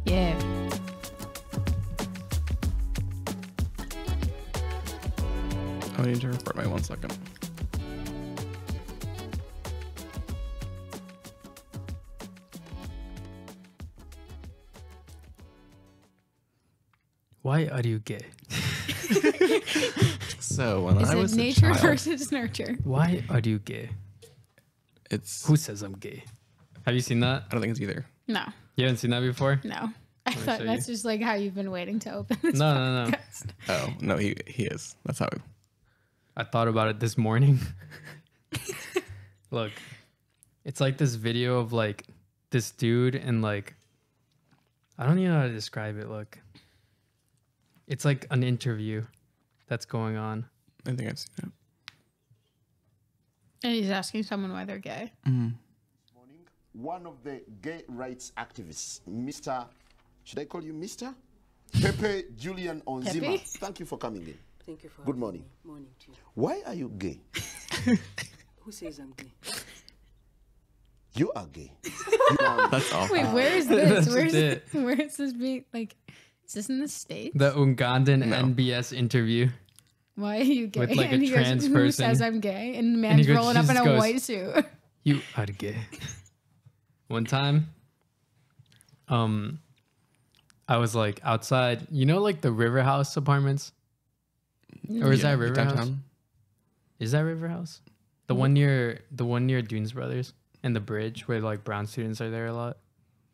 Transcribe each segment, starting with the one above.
Yeah. I need to report my 1 second. Why are you gay? So when I was Is it a nature child, versus nurture? Why are you gay? it's Who says I'm gay? Have you seen that? I don't think it's either. No, You haven't seen that before? no. I me thought show that's just like how you've been waiting to open this No. podcast. Oh no, he is. That's how. I thought about it this morning. Look, it's like this video of like this dude and like, I don't even know how to describe it. Look, it's like an interview that's going on. I think I've seen it. And he's asking someone why they're gay. Morning. One of the gay rights activists, Mr. Should I call you Mr? Pepe Julian Onzima. Pepe? Thank you for coming in. Thank you for Good having morning. me. Morning to you. Why are you gay? Who says I'm gay? You are gay. That's all. Wait, where is this? That's it. Where is this being like? Is this in the States? The Ugandan No. NBS interview. Why are you gay? With, like, a and he trans goes, Who person. says I'm gay? And the he man's goes- rolling up he in a just goes- white suit. You are gay. One time, I was like outside, you know, like the River House apartments, or is Yeah, that River House? downtown? Is that River House? The one near Dunes Brothers and the bridge where like brown students are there a lot.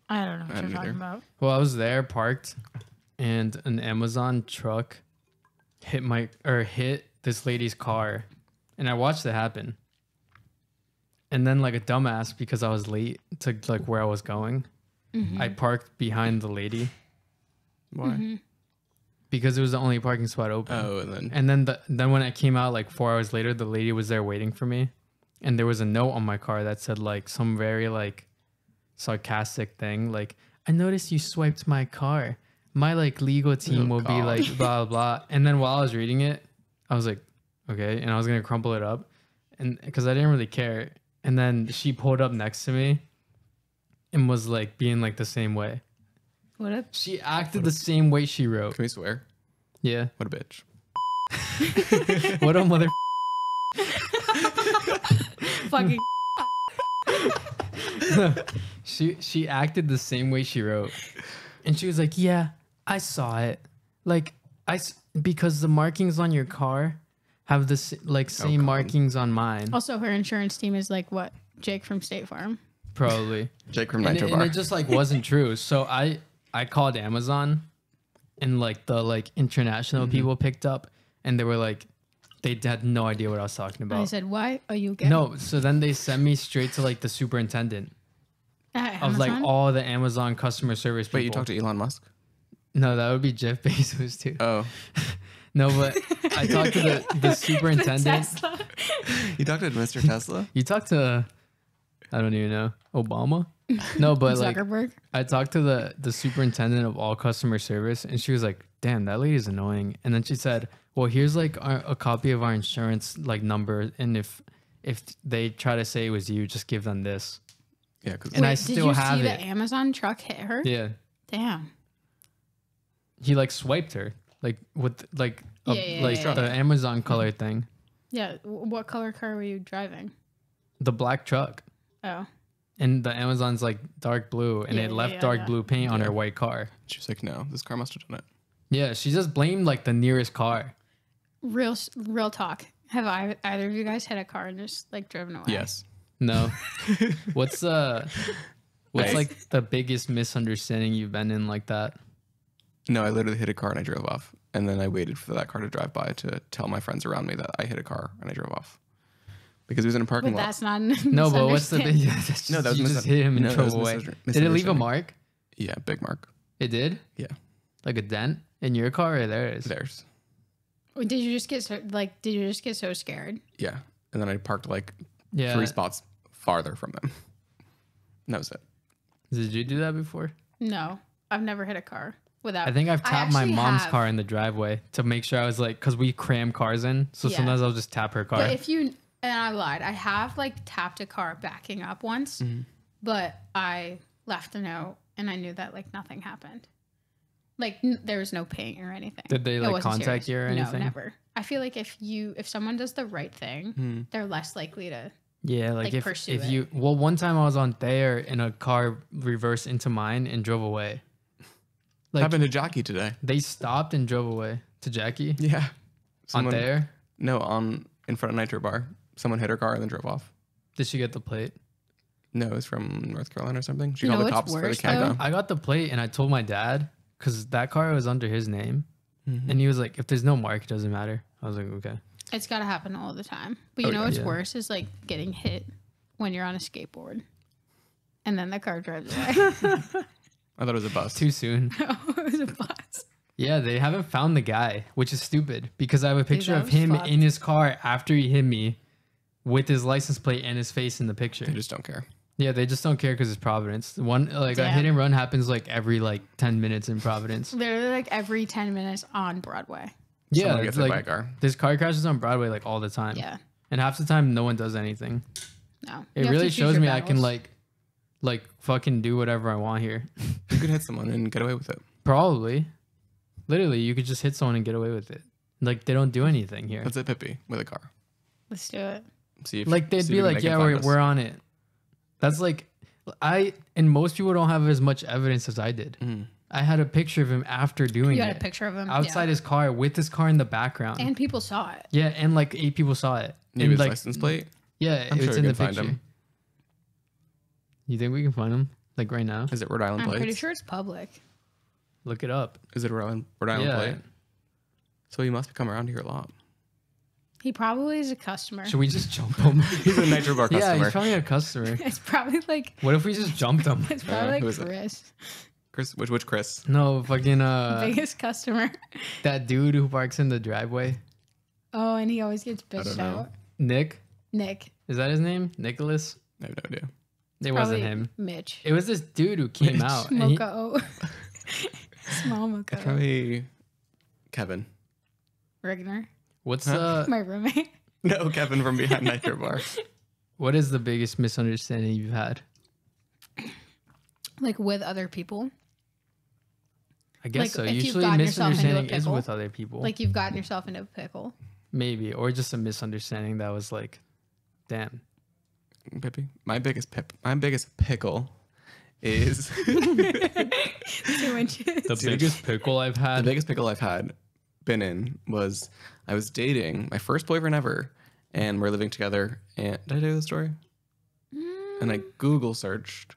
I don't know what I you're don't talking either. about. Well, I was there parked, and an Amazon truck hit this lady's car, and I watched it happen. And then, like a dumbass, because I was late to like where I was going, I parked behind the lady Why? because it was the only parking spot open. Oh, and then And then when I came out like 4 hours later, the lady was there waiting for me, and there was a note on my car that said like some very like sarcastic thing, like, I noticed you swiped my car. My like legal team Oh, will be God. like blah blah. And then while I was reading it, I was like, okay, and I was gonna crumple it up, and because I didn't really care. And then she pulled up next to me, and was like being like the same way. What up? She acted the same way she wrote. can we swear? Yeah. What a bitch. What a mother. Fucking. She acted the same way she wrote, and she was like, "Yeah, I saw it. Like because the markings on your car have the same God. markings on mine, Also, her insurance team is like what? Jake from State Farm. probably." Jake from And Nitro it, Bar. and it just like wasn't true. So I called Amazon, and like the like international people picked up, and they were like, they had no idea what I was talking And I about. said, "Why are you gay?" No, so then they sent me straight to like the superintendent At of like Amazon? all the Amazon customer service people. Wait, you talked to Elon Musk? No, that would be Jeff Bezos too. Oh, No, but I talked to the superintendent. Tesla. you talked to Mr. Tesla? You talked to, I don't even know, Obama? No, but like Zuckerberg. I talked to the superintendent of all customer service, and she was like, "Damn, that lady's annoying." And then she said, "Well, here's like a copy of our insurance like number, and if they try to say it was you, just give them this." Yeah, because And I Wait, still have Did you it. see the Amazon truck hit her? Yeah, Damn. he like swiped her like with like a, Yeah, like yeah. the Amazon color thing, Yeah. What color car were you driving? the black truck. Oh. And the Amazon's like dark blue, and Yeah, it left yeah, dark yeah. blue paint on Yeah. her white car. she was like, no, this car must have done it. Yeah, she just blamed like the nearest car. Real talk. Have either of you guys hit a car and just like driven away? Yes. No. what's Nice. like the biggest misunderstanding you've been in like that? No, I literally hit a car and I drove off. And then I waited for that car to drive by to tell my friends around me that I hit a car and I drove off. Because he was in a parking But lot. that's not. No, but what's the big? No, that was you just misun- hit him and no, that drove was away. misunderstanding. Did it leave a mark? Yeah, big mark. It did. Yeah, Like a dent in your car or theirs? theirs. Did you just get so scared? Yeah. And then I parked like Yeah. 3 spots farther from them. And that was it. Did you do that before? No, I've never hit a car without. I think I've tapped my actually mom's have. car in the driveway to make sure I was like, because we cram cars in, so Yeah. sometimes I'll just tap her car. But if you and I lied, I have like tapped a car backing up once, but I left a note and I knew that like nothing happened. Like there was no pain or anything. Did they It like wasn't contact serious. you or anything? No, never. I feel like if someone does the right thing, they're less likely to. Yeah, like if pursue if it. you well, one time I was on there and a car reversed into mine and drove away. Like Happened to Jackie today. they stopped and drove away to Jackie Yeah. on there. No, in front of Nitro Bar. Someone hit her car and then drove off. Did she get the plate? No, it was from North Carolina or something. She You know called the what's cops for the worse, countdown. I got the plate and I told my dad because that car was under his name, Mm-hmm. and he was like, "If there's no mark, it doesn't matter." I was like, "Okay." It's got to happen all the time. But you know yeah. what's Yeah. worse is like getting hit when you're on a skateboard, and then the car drives away. I thought it was a bus. Too soon. It was a bus. Yeah, they haven't found the guy, which is stupid because I have a picture that of was him fucked. in his car after he hit me with his license plate and his face in the picture. They just don't care. Yeah, they just don't care because it's Providence. One like a Damn. hit and run happens like every like 10 minutes in Providence. Literally like every 10 minutes on Broadway. Yeah, Someone it's gets hit by a like car. there's car crashes on Broadway like all the time. Yeah. And half the time no one does anything. No. It You have to really choose shows your me I can battles. like fucking do whatever I want here. You could hit someone and get away with it. Probably. Literally, you could just hit someone and get away with it. Like they don't do anything here. Let's hit Pippi with a car. Let's do it. See if Like they'd see if be we can like, make him "Yeah, find us. we're on it." That's like and most people don't have as much evidence as I did. I had a picture of him after doing You it. had a picture of him outside yeah. his car with his car in the background. And people saw it. Yeah, and like 8 people saw it. Maybe and his like license plate. yeah, I'm it's sure in we the can find picture. him. You think we can find him like right now? Is it Rhode Island I'm plates? pretty sure it's public. Look it up. Is it a Rhode Island Yeah. plate? So he must come around here a lot. He probably is a customer. Should we just jump him? He's a Nitro Bar Yeah, customer. he's probably a customer. It's probably like What if we just jumped him? it's probably who like is it? Chris. Chris, which Chris? No, fucking Biggest customer. that dude who parks in the driveway. Oh, and he always gets don't bitched know. out. Nick, Nick. is that his name? Nicholas? I have no idea. It Probably wasn't him. Mitch. It was this dude who came out. and he- Mocha O. Small Mocha O. Probably Kevin. Rigner. what's My roommate. No, Kevin from behind Nitro Bar. what is the biggest misunderstanding you've had? Like with other people. I guess Like, so. if you've Usually gotten yourself into a misunderstanding is pickle, with other people. Like you've gotten yourself into a pickle. Maybe. Or just a misunderstanding that was like, damn. Pippi. My biggest pickle is 2 inches. The biggest pickle I've the had. biggest pickle I've been in was I was dating my first boyfriend ever, and we're living together. And did I tell you the story? And I Google searched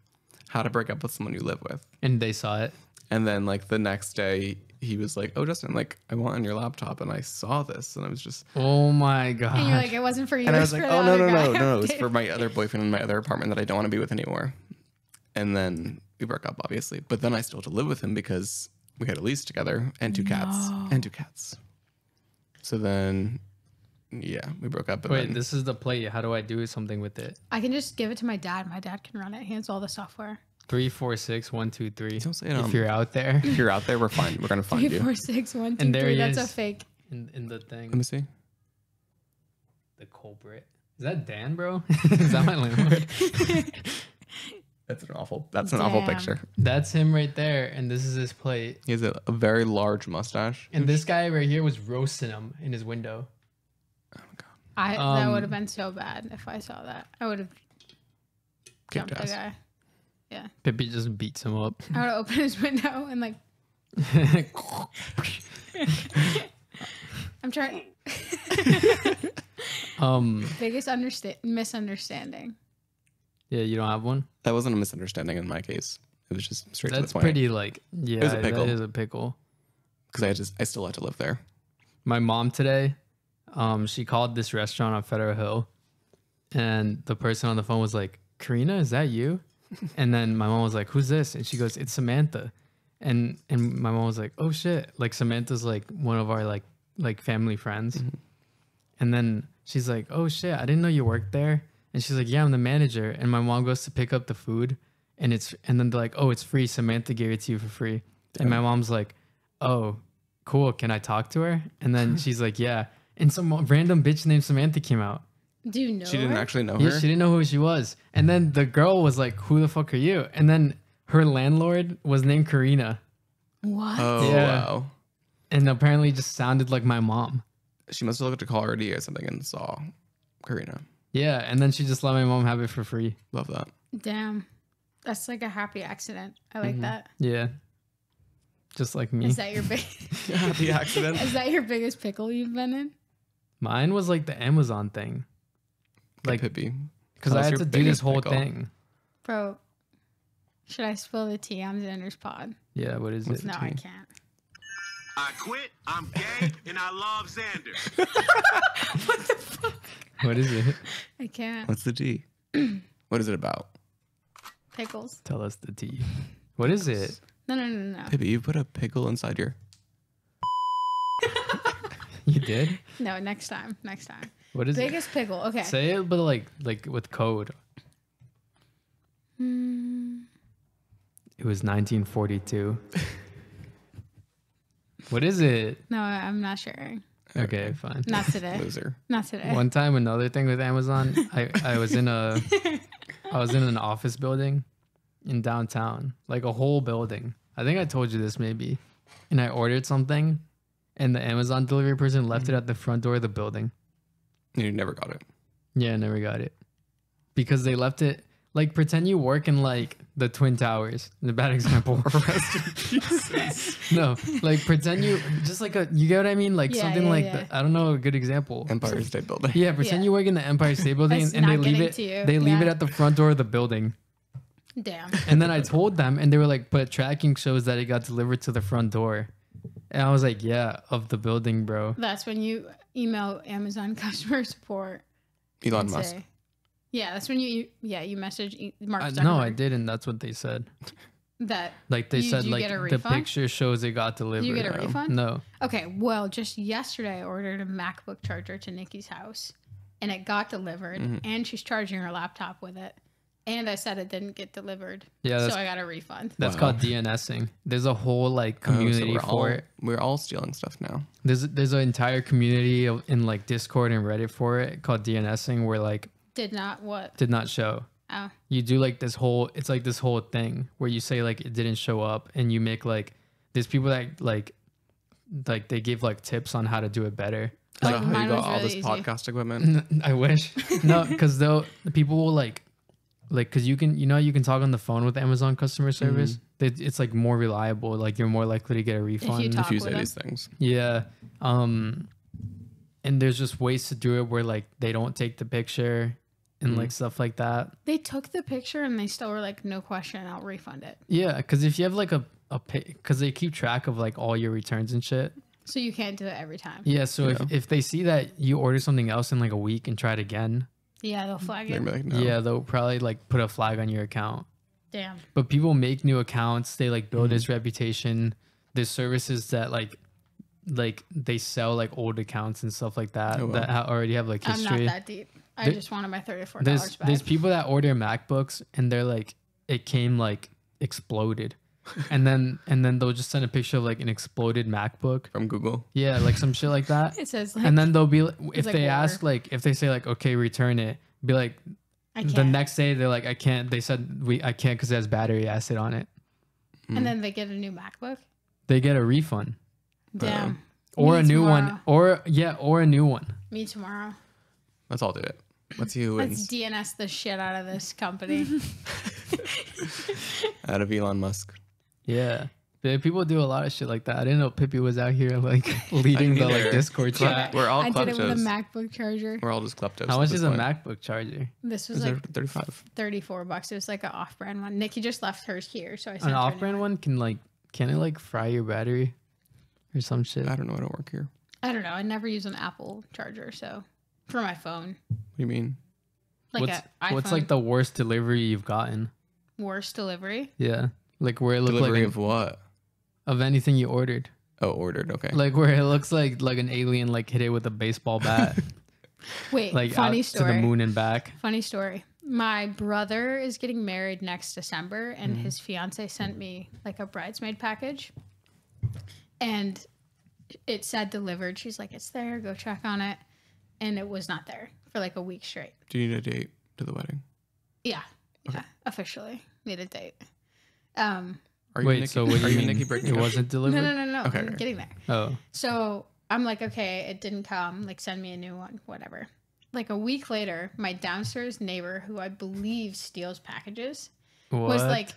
how to break up with someone you live with, And they saw it. and then like the next day he was like, "Oh, Justin, like I want on your laptop," and I saw this, and I was just, Oh my god. And you're like, it wasn't for you. and I it was like, for "Oh the no, other no, guy." no, no, it was for my other boyfriend in my other apartment that I don't want to be with anymore." And then we broke up, obviously, but then I still had to live with him because we had a lease together and two cats. So then, yeah, we broke up. And Wait, then, this is the plate. How do I do something with it? I can just give it to my dad. My dad can run it. He has all the software. 3, 4, 6, 1, 2, 3. Don't say it If on- you're out there if you're out there, we're fine. We're gonna find 3, you. 4, 6, 1, 2, And there 3. he That's a is. fake. in the Let thing. me see. The culprit. Is that Dan, bro? Is that my landlord? That's an awful Damn. picture. That's him right there. And this is his plate. He has a very large mustache. And this guy right here was roasting him in his window. That Um, would have been so bad if I saw that. I would have Kicked jumped the ass. guy. Yeah. Pippi just beats him up. I would have opened his window and like I'm trying. Biggest misunderstanding. Yeah, you don't have one? That wasn't a misunderstanding in my case. It was just straight That's to the point. pretty like, yeah, was a pickle. that is a pickle. Because I still had to live there. My mom today, she called this restaurant on Federal Hill, and the person on the phone was like, "Karina, is that you?" And then my mom was like, "Who's this?" And she goes, "It's Samantha." And my mom was like, "Oh shit!" Like Samantha's like one of our like family friends. And then she's like, "Oh shit, I didn't know you worked there." And she's like, "Yeah, I'm the manager." And my mom goes to pick up the food, and then they're like, "Oh, it's free. Samantha gave it to you for free." And my mom's like, "Oh, cool. Can I talk to her?" And then she's like, "Yeah." And some random bitch named Samantha came out. Do you know She didn't her? actually know Yeah, her. she didn't know who she was. And then the girl was like, "Who the fuck are you?" And then her landlord was named Karina, What? Oh Yeah. wow. and apparently just sounded like my mom. She must have looked at a caller ID or something and saw Karina. Yeah, and then she just let my mom have it for free. Love that. Damn. That's like a happy accident. I like that. Yeah, just like me. Is that your big? Happy accident. Is that your biggest pickle you've been in? Mine was like the Amazon thing, Like like Pippi. because Tell I us had your to do this biggest whole pickle. thing. Bro, should I spill the tea on Xander's pod? Yeah, what is What's it? the No, I tea? can't. I quit, I'm gay, and I love Xander. What is it? I can't. What's the G? What is it about? Pickles. Tell us the tea. What is it? No. Pippi, you put a pickle inside your. You did? No, next time. Next time. What is it? Biggest pickle. Okay. Say it, but like with code. It was 1942. What is it? No, I'm not sharing. Okay, fine. Not today. Loser. Not today. One time, another thing with Amazon, I was in an office building in downtown, like a whole building. I think I told you this maybe. And I ordered something, and the Amazon delivery person left it at the front door of the building. You never got it. Yeah, I never got it because they left it. Like, pretend you work in like the Twin Towers. The bad example. No, like pretend you just like you get what I mean? Like Yeah, something yeah, like yeah. I don't know a good example. Empire State Building. Yeah, pretend Yeah. you work in the Empire State Building That's and they not leave getting it. to you. They leave it Yeah. at the front door of the building. Damn. And then I told them, and they were like, "But tracking shows that it got delivered to the front door." And I was like, "Yeah, of the building, bro." That's when you email Amazon customer support. Elon and Musk. say- Yeah, that's when you message Mark Zuckerberg. No, I didn't. That's what they said. That Like they You- said, do you like get a the refund? picture shows it got delivered. you get a refund? No. Okay, well, just yesterday I ordered a MacBook charger to Nikki's house and it got delivered and she's charging her laptop with it. And I said it didn't get delivered. Yeah, so that's- I got a refund. That's Wow. called DNSing. There's a whole like Oh, so community for it. We're all stealing stuff now. There's an entire community in like Discord and Reddit for it called DNSing where like Did not what? did not show. Oh. You do like this whole it's like this whole thing where you say like it didn't show up and you make like there's people that like they give like tips on how to do it better. Is Like, that how mine you got was all really this easy. podcast equipment? I wish. No, because the people will like because you can talk on the phone with Amazon customer service. It's like more reliable. Like you're more likely to get a refund. talk If you with say them. these things. Yeah. And there's just ways to do it where like they don't take the picture and like stuff like that. They took the picture and they still were like, no question, I'll refund it. Yeah, because if you have like because they keep track of like all your returns and shit. So you can't do it every time. Yeah, so if they see that you order something else in like a week and try it again, Yeah, they'll flag They're it. gonna be like, no. yeah, they'll probably like put a flag on your account. Damn. But people make new accounts. They like build this reputation. There's services that like they sell like old accounts and stuff like that Oh, wow. that already have like I'm history. not that deep. I There- just wanted my $34 There's back. there's people that order MacBooks and they're like it came like exploded, and then they'll just send a picture of like an exploded MacBook. From Google. Yeah, like some shit like that. It says like, And then they'll be if like they water. ask like if they say like okay return it, be like I the can't. next day they're like I can't. They said I can't because it has battery acid on it. And then they get a new MacBook. They get a refund Damn. or Me a new one tomorrow. or a new one. Me tomorrow. Let's all do it. Let's see who Let's wins. DNS the shit out of this company. Out of Elon Musk. Yeah. Yeah, people do a lot of shit like that. I didn't know Pippi was out here like leading the like either. Discord chat. We're all I did it with a kleptos. MacBook charger. We're all just kleptos. How at much this is a point. MacBook charger? This was Is like it 35? $34. It was like an off-brand one. Nikki just left hers here, so I sent An her a new off-brand one can it like fry your battery or some shit? I don't know. I don't work here. I don't know. I never use an Apple charger, so for my phone, What do you mean? like What's iPhone, like the worst delivery you've gotten? worst delivery. Yeah, like where it looked Delivery like of what? of anything you ordered, Oh, ordered. Okay. like where it looks like an alien like hit it with a baseball bat, Wait, like funny out story. to the moon and back. Funny story. My brother is getting married next December, and Mm-hmm. his fiance sent me like a bridesmaid package, and it said delivered. She's like, "It's there. Go check on it," and it was not there. for like a week straight. Do you need a date to the wedding? Yeah. Yeah. Officially need a date. Are you Wait, Nikki, so what do are you you mean? Nikki breaking It up? wasn't delivered? No. Okay, I'm okay. getting there. Oh. So I'm like, okay, it didn't come. Like, send me a new one, whatever. Like a week later, my downstairs neighbor, who I believe steals packages, What? was like,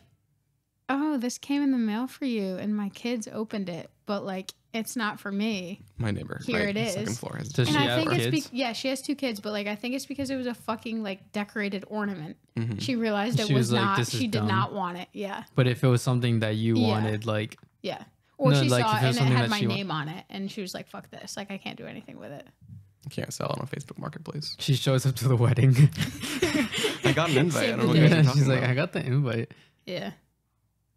oh, this came in the mail for you, and my kids opened it, but like, it's not for me. My neighbor. Here right, it is. Second floor. Has Does And she I have think it's kids? yeah, she has 2 kids, but like I think it's because it was a fucking like decorated ornament. Mhm. She realized it She was was like, not. "This is She did dumb." not want it. Yeah, But if it was something that you Yeah. wanted, like, yeah. Or No, she like, saw if it it was and it something had that my she name on it, and she was like, "Fuck this! Like I can't do anything with it." You can't sell on a Facebook Marketplace. she shows up to the wedding. I got an invite. I Save don't know the what you guys day. are talking She's like, about. I got the invite. Yeah.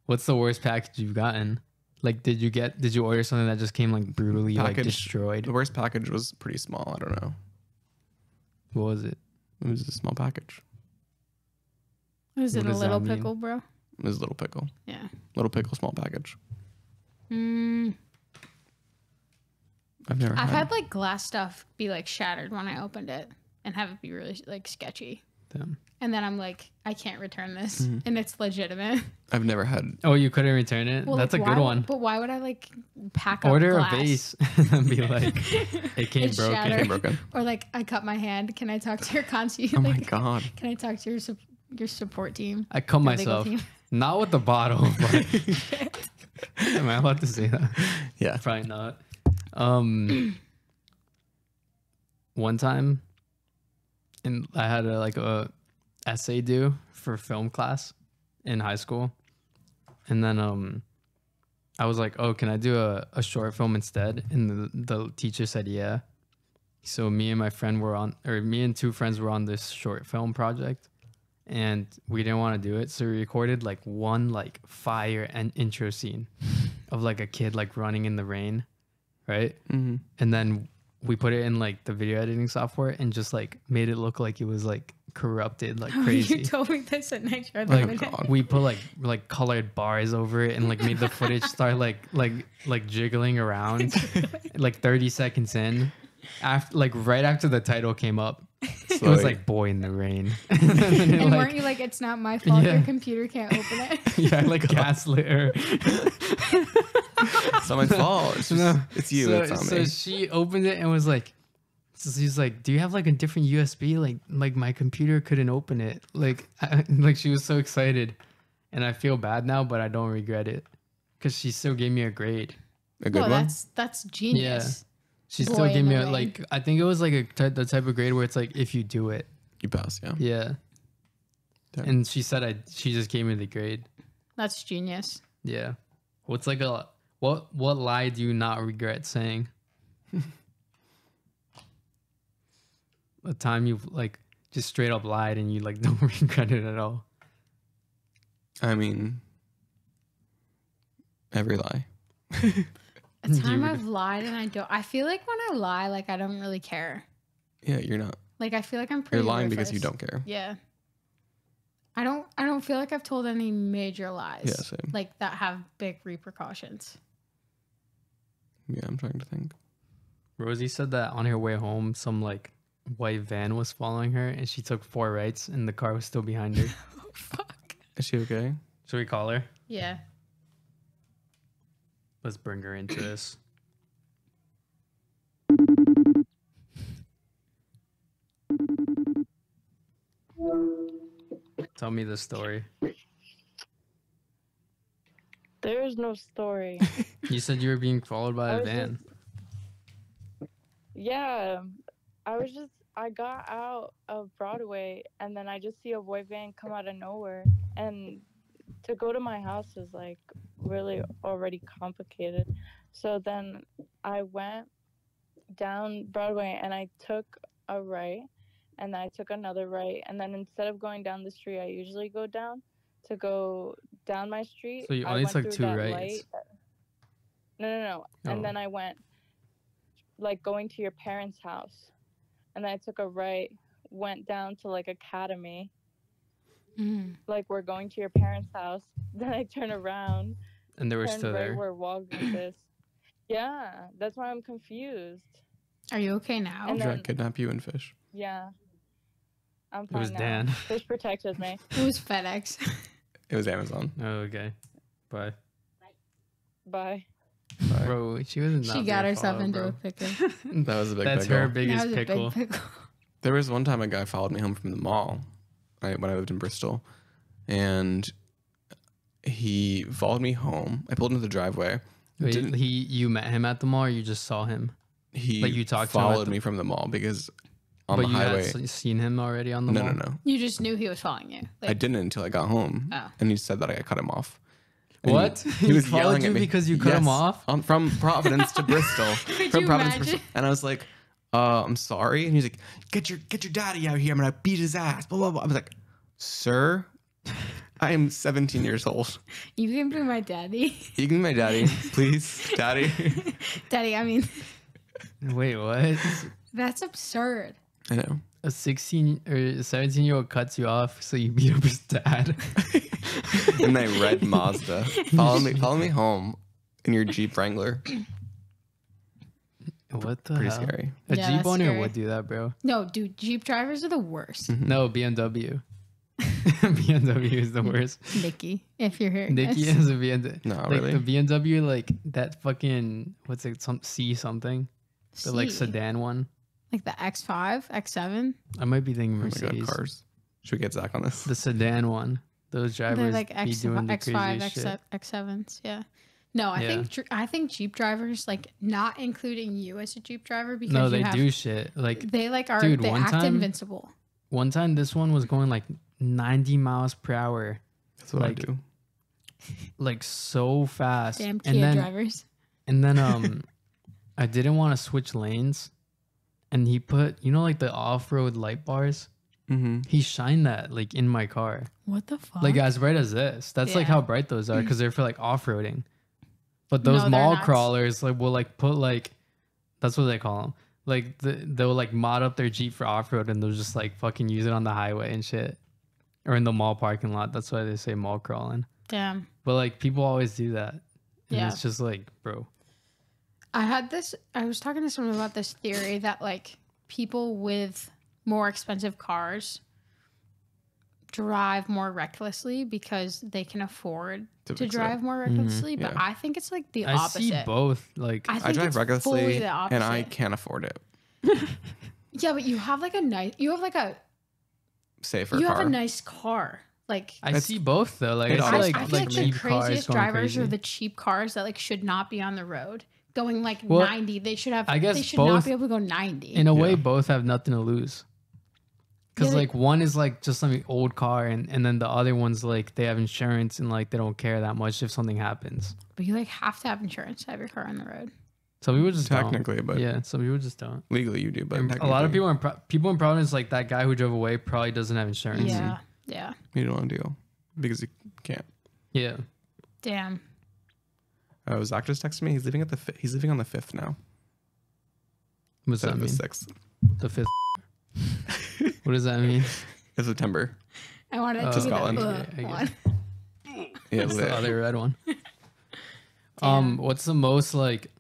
What's the worst package you've gotten? Like, did you order something that just came like brutally like Package- destroyed? The worst package was pretty small. I don't know. What was it? It was a small package. Was it What a does little that mean? pickle, bro? It was a little pickle. Yeah. Little pickle, small package. Mm. I've never I've had like glass stuff be like shattered when I opened it, and have it be really like sketchy. Damn. And then I'm like, I can't return this, Mm-hmm. and it's legitimate. I've never had. Oh, you couldn't return it? Well, That's like, a good why- one. But why would I like pack up Order glass? a vase and be like, it came It's broken. shattered. Came broken. Or like, I cut my hand. Can I talk to your concierge? Oh my like, god. Can I talk to your support team? I cut Your legal myself. team? Not with the bottle, but am I allowed to say that? Yeah. Probably not. One time, and I had a essay due for film class in high school, and then I was like, oh, can I do a short film instead? And the teacher said yeah. So me and me and 2 friends were on this short film project, and we didn't want to do it, so we recorded like one like fire and intro scene of like a kid like running in the rain, right? Mm-hmm. And then we put it in like the video editing software and just like made it look like it was like corrupted like crazy. You told me this at night. Oh my god. We put like colored bars over it and like made the footage start like jiggling around like 30 seconds in. After like right after the title came up, it was like Boy in the Rain. and then it, And like, weren't you like, it's not my fault. Yeah. Your computer can't open it. yeah, like gaslit her. It's not my fault. It's just, it's you. So, it's not so me. she opened it and was like, so she's like, do you have like a different USB? Like my computer couldn't open it. Like she was so excited, and I feel bad now, but I don't regret it because she still gave me a grade. A good No, one. that's genius. She Boy still in gave me the a, rain. like I think it was like the type of grade where it's like if you do it, You pass. Yeah. yeah. Damn. And she said she just gave me the grade. That's genius. Yeah. What's like what lie do you not regret saying? A time you've like just straight up lied and you like don't regret it at all. I mean, every lie. A time You- I've lied and I don't. I feel like when I lie, like I don't really care. Yeah, you're not. Like I feel like I'm pretty. You're lying because you ruthless. don't care. Yeah. I don't feel like I've told any major lies. Yeah, same. Like that have big repercussions. Yeah, I'm trying to think. Rosie said that on her way home, some like white van was following her and she took 4 rights and the car was still behind her. Oh fuck. Is she okay? Should we call her? Yeah. Let's bring her into this. Tell me the story. There is no story. You said you were being followed by I a was van. Yeah, I got out of Broadway and then I just see a white van come out of nowhere. And to go to my house is like really already complicated. So then I went down Broadway and I took a right and then I took another right. And then instead of going down the street I usually go down, to go down my street, So you I only went took through 2 that rights. light. No. Oh. And then I went like going to your parents' house. And then I took a right, went down to like Academy. Like we're going to your parents' house. Then I turn around, And they were turn still right there. where Walgreens is. Yeah, that's why I'm confused. Are you okay now? And Try then- to kidnap you and fish. Yeah. I'm It was fine now. Dan. Fish protected me. It was FedEx. It was Amazon. Oh, okay. Bye. Bye. Bye. Bro, she was not She got herself into a pickle. That was a big That's pickle. her That biggest was a pickle. big pickle. There was one time a guy followed me home from the mall when I lived in Bristol, and he followed me home. I pulled into the driveway. Wait, Didn't- you met him at the mall, or you just saw him? He Like you talked to him at followed the- me from the mall because on But the you highway. had seen him already on the No, mall? no, no. You just knew he was following you. I didn't until I got home, Oh. and he said that I cut him off. And What? He was followed yelling you at me because you cut him Yes, off? from Providence to Bristol. From you Providence to imagine? Bristol, and I was like, "I'm sorry." And he's like, "Get your daddy out here. I'm gonna beat his ass." Blah blah blah. I was like, "Sir, I am 17 years old. You can be my daddy. You can be my daddy, please, daddy." Daddy, I mean, Wait, what? that's absurd. I know. A 16 or 17-year-old cuts you off, so you beat up his dad. In my red Mazda, follow me home in your Jeep Wrangler. What the Pretty hell? scary. A Yeah, Jeep that's owner scary. would do that, bro. No, dude, Jeep drivers are the worst. No, BMW. BMW is the worst. Nikki, if you're hearing Nikki this. has a BMW. No, like really? the BMW, like that fucking what's it? Some C something. The like C. sedan one. Like the X5, X7. I might be thinking Oh my god, Mercedes. cars. Should we get Zach on this? The sedan one. Those They're drivers like be doing the X5, craziest shit. X7s. Yeah. No, I think Jeep drivers, like not including you as a Jeep driver, because No, you they have, do shit. Like they like are Dude, they one act time- invincible. one time, this one was going like 90 miles per hour, That's what like, I do. like so fast. Damn and Kia then drivers. and then I didn't want to switch lanes, and he put like the off-road light bars. Mm-hmm. He shined that like in my car, What the fuck? like as bright as this. That's like Yeah. how bright those are because they're for like off-roading. But No, those they're mall not. crawlers like will like put like, that's what they call them. Like they'll like mod up their Jeep for off-road and they'll just like fucking use it on the highway and shit, or in the mall parking lot. That's why they say mall crawling. Damn. But like people always do that. And Yeah. it's just like, bro. I was talking to someone about this theory that like people with more expensive cars drive more recklessly because they can afford To to fix it. drive more recklessly. But yeah. I think it's like the I opposite. see both. Like I I think drive it's recklessly, fully the opposite. and I can't afford it. Yeah, but you have like a Safer you car. have a nice car. Like I see both though. Like it I see always like I feel like the cheap cars craziest going drivers crazy. are the cheap cars that like should not be on the road going like Well, 90. They should have. I guess they should both- not be able to go 90. In a way, Yeah. both have nothing to lose. Because Yeah, like one is like just some old car, and then the other one's like they have insurance and like they don't care that much if something happens. But you like have to have insurance to have your car on the road. Some people just Technically, don't. but Yeah, some people just don't. legally you do. But And a lot of technically, people in Providence, like that guy who drove away, probably doesn't have insurance. Yeah. Yeah. you don't want to deal because you can't. Yeah. Damn. Zach just texted me. He's leaving at he's leaving on the 5th now. What's Instead that of the mean? 6th The 5th. What does that mean? of September. I wanted Oh, to be Scotland. the Yeah, I get one. Yeah, It's the other red one. Damn. What's the most like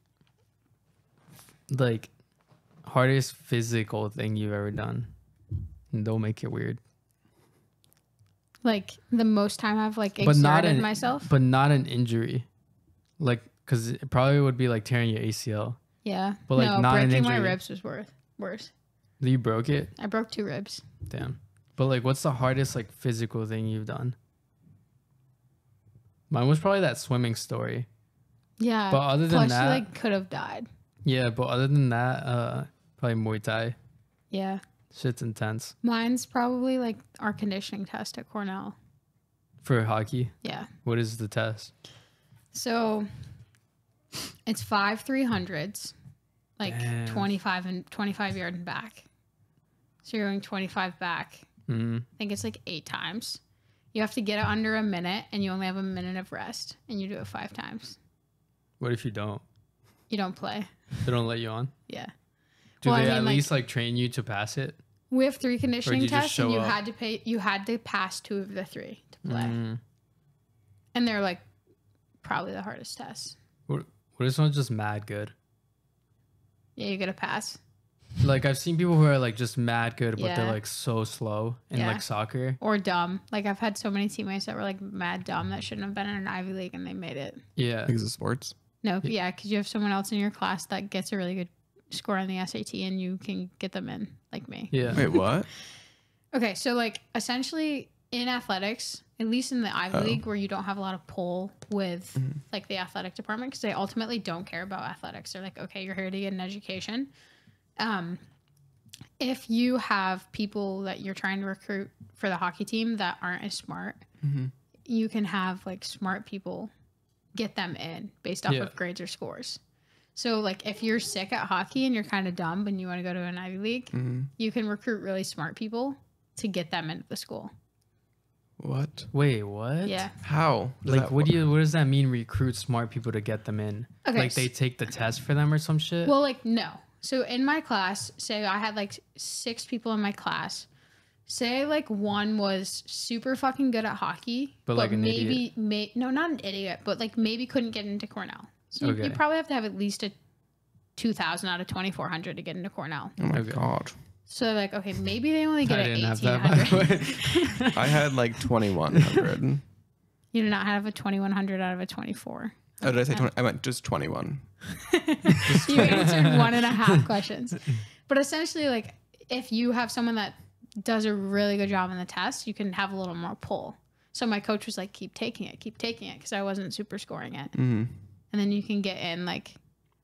hardest physical thing you've ever done? And don't make it weird. Like the most time I've like But not exerted an myself. But not an injury. Like, because it probably would be like tearing your ACL. Yeah. but, like, no, not an breaking my injury. ribs was worse. You broke it? I broke 2 ribs. Damn. But like, what's the hardest like physical thing you've done? Mine was probably that swimming story. Yeah. But other than plus that- you like could have died. Yeah, but other than that, probably Muay Thai. Yeah. Shit's intense. Mine's probably like our conditioning test at Cornell. For hockey, Yeah. what is the test? So it's 5 300s, like Damn. 25 yard and back. So you're going 25 back. Mm. I think it's like 8 times. You have to get it under a minute, and you only have a minute of rest, and you do it 5 times. What if you don't? You don't play. They don't let you on? Yeah. Do Well, I they mean, at like- least like train you to pass it? We have 3 conditioning you just tests, and show you up? had to pass 2 of the 3 to play. Mm. And they're like probably the hardest tests. What if someone's just mad good? Yeah, you get a pass. Like I've seen people who are like just mad good, but they're Yeah. like so slow in Yeah. like soccer. Or dumb. Like I've had so many teammates that were like mad dumb that shouldn't have been in an Ivy League and they made it. Yeah. Because of sports. No, yeah, because you have someone else in your class that gets a really good score on the SAT and you can get them in, like me. Yeah. Wait, what? Okay, so like essentially in athletics, at least in the Ivy League, where you don't have a lot of pull with like the athletic department, because they ultimately don't care about athletics. They're like, okay, you're here to get an education. If you have people that you're trying to recruit for the hockey team that aren't as smart, you can have like smart people get them in based off Yeah. of grades or scores. So like if you're sick at hockey and you're kind of dumb and you want to go to an Ivy League, you can recruit really smart people to get them into the school. What? Wait, what? Yeah. How? Does Like that what does that mean? Recruit smart people to get them in? Okay, Like they take the test for them or some shit? Well, like no. So in my class, say I had like 6 people in my class. Say like one was super fucking good at hockey, But, like, an maybe no, not an idiot, but like maybe couldn't get into Cornell. So Okay. you probably have to have at least a 2,000 out of 2,400 to get into Cornell. Oh my Okay. god. So like, okay, maybe they only get I an didn't have that, by the 1,800. way. I had like 2,100. You did not have a 2,100 out of a 24. Oh, did I say 20? I meant just 21. You answered 1.5 questions. But essentially, like, if you have someone that does a really good job in the test, you can have a little more pull. So my coach was like, keep taking it, because I wasn't super scoring it. And then you can get in like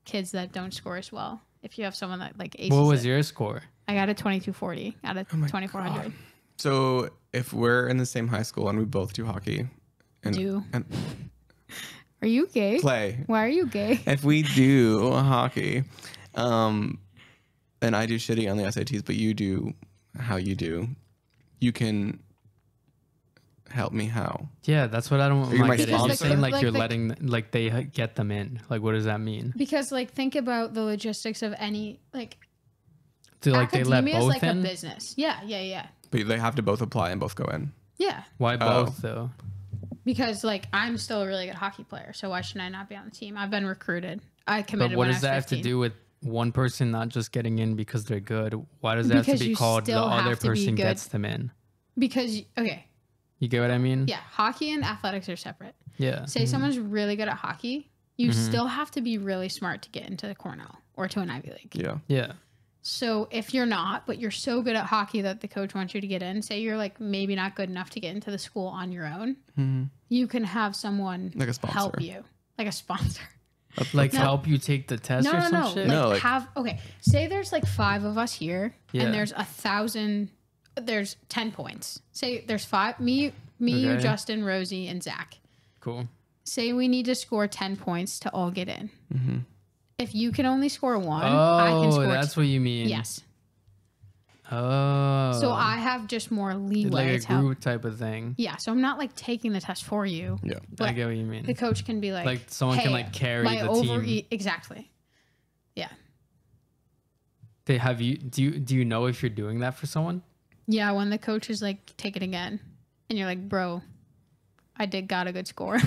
kids that don't score as well. If you have someone that like aces What was it. your score? I got a 2240 out of 2,400. So if we're in the same high school and we both do hockey and Are you gay? play, Why are you gay? if we do hockey, and I do shitty on the SATs, but you do how you do, you can help me how? Yeah, that's what I don't you my like. You're sponsor? saying like, Like you're the- letting like they get them in. Like what does that mean? Because like think about the logistics of any like Do like they let academia is both like in? a business. Yeah. But they have to both apply and both go in. Yeah. Why Oh. both though? Because like I'm still a really good hockey player, so why should I not be on the team? I've been recruited. I committed. But what when does I that was have to 15. do with one person not just getting in because they're good? Why does it have to Because be you called the still other have to be person good. gets them in? Because okay, You get what I mean? yeah, hockey and athletics are separate. Yeah. Say someone's really good at hockey, you still have to be really smart to get into the Cornell or to an Ivy League. Yeah. Yeah. So if you're not, but you're so good at hockey that the coach wants you to get in, say you're like maybe not good enough to get into the school on your own, you can have someone Like a sponsor. help you, like a sponsor. Like No. help you take the test or some shit? Like No, like- have okay. Say there's like 5 of us here, Yeah. and there's 1,000. There's 10 points. Say there's 5. Me, you, Okay. Justin, Rosie, and Zach. Cool. Say we need to score 10 points to all get in. If you can only score 1, I can Oh, score. that's what you mean. Yes. Oh. So I have just more leeway like a to help. group type of thing. Yeah, so I'm not like taking the test for you. Yeah. But I get what you mean. the coach can be like, Like, someone can, "Hey, like, carry my the team." Exactly. Yeah. They have you do you know if you're doing that for someone? Yeah, when the coach is like, take it again, and you're like, bro, I got a good score.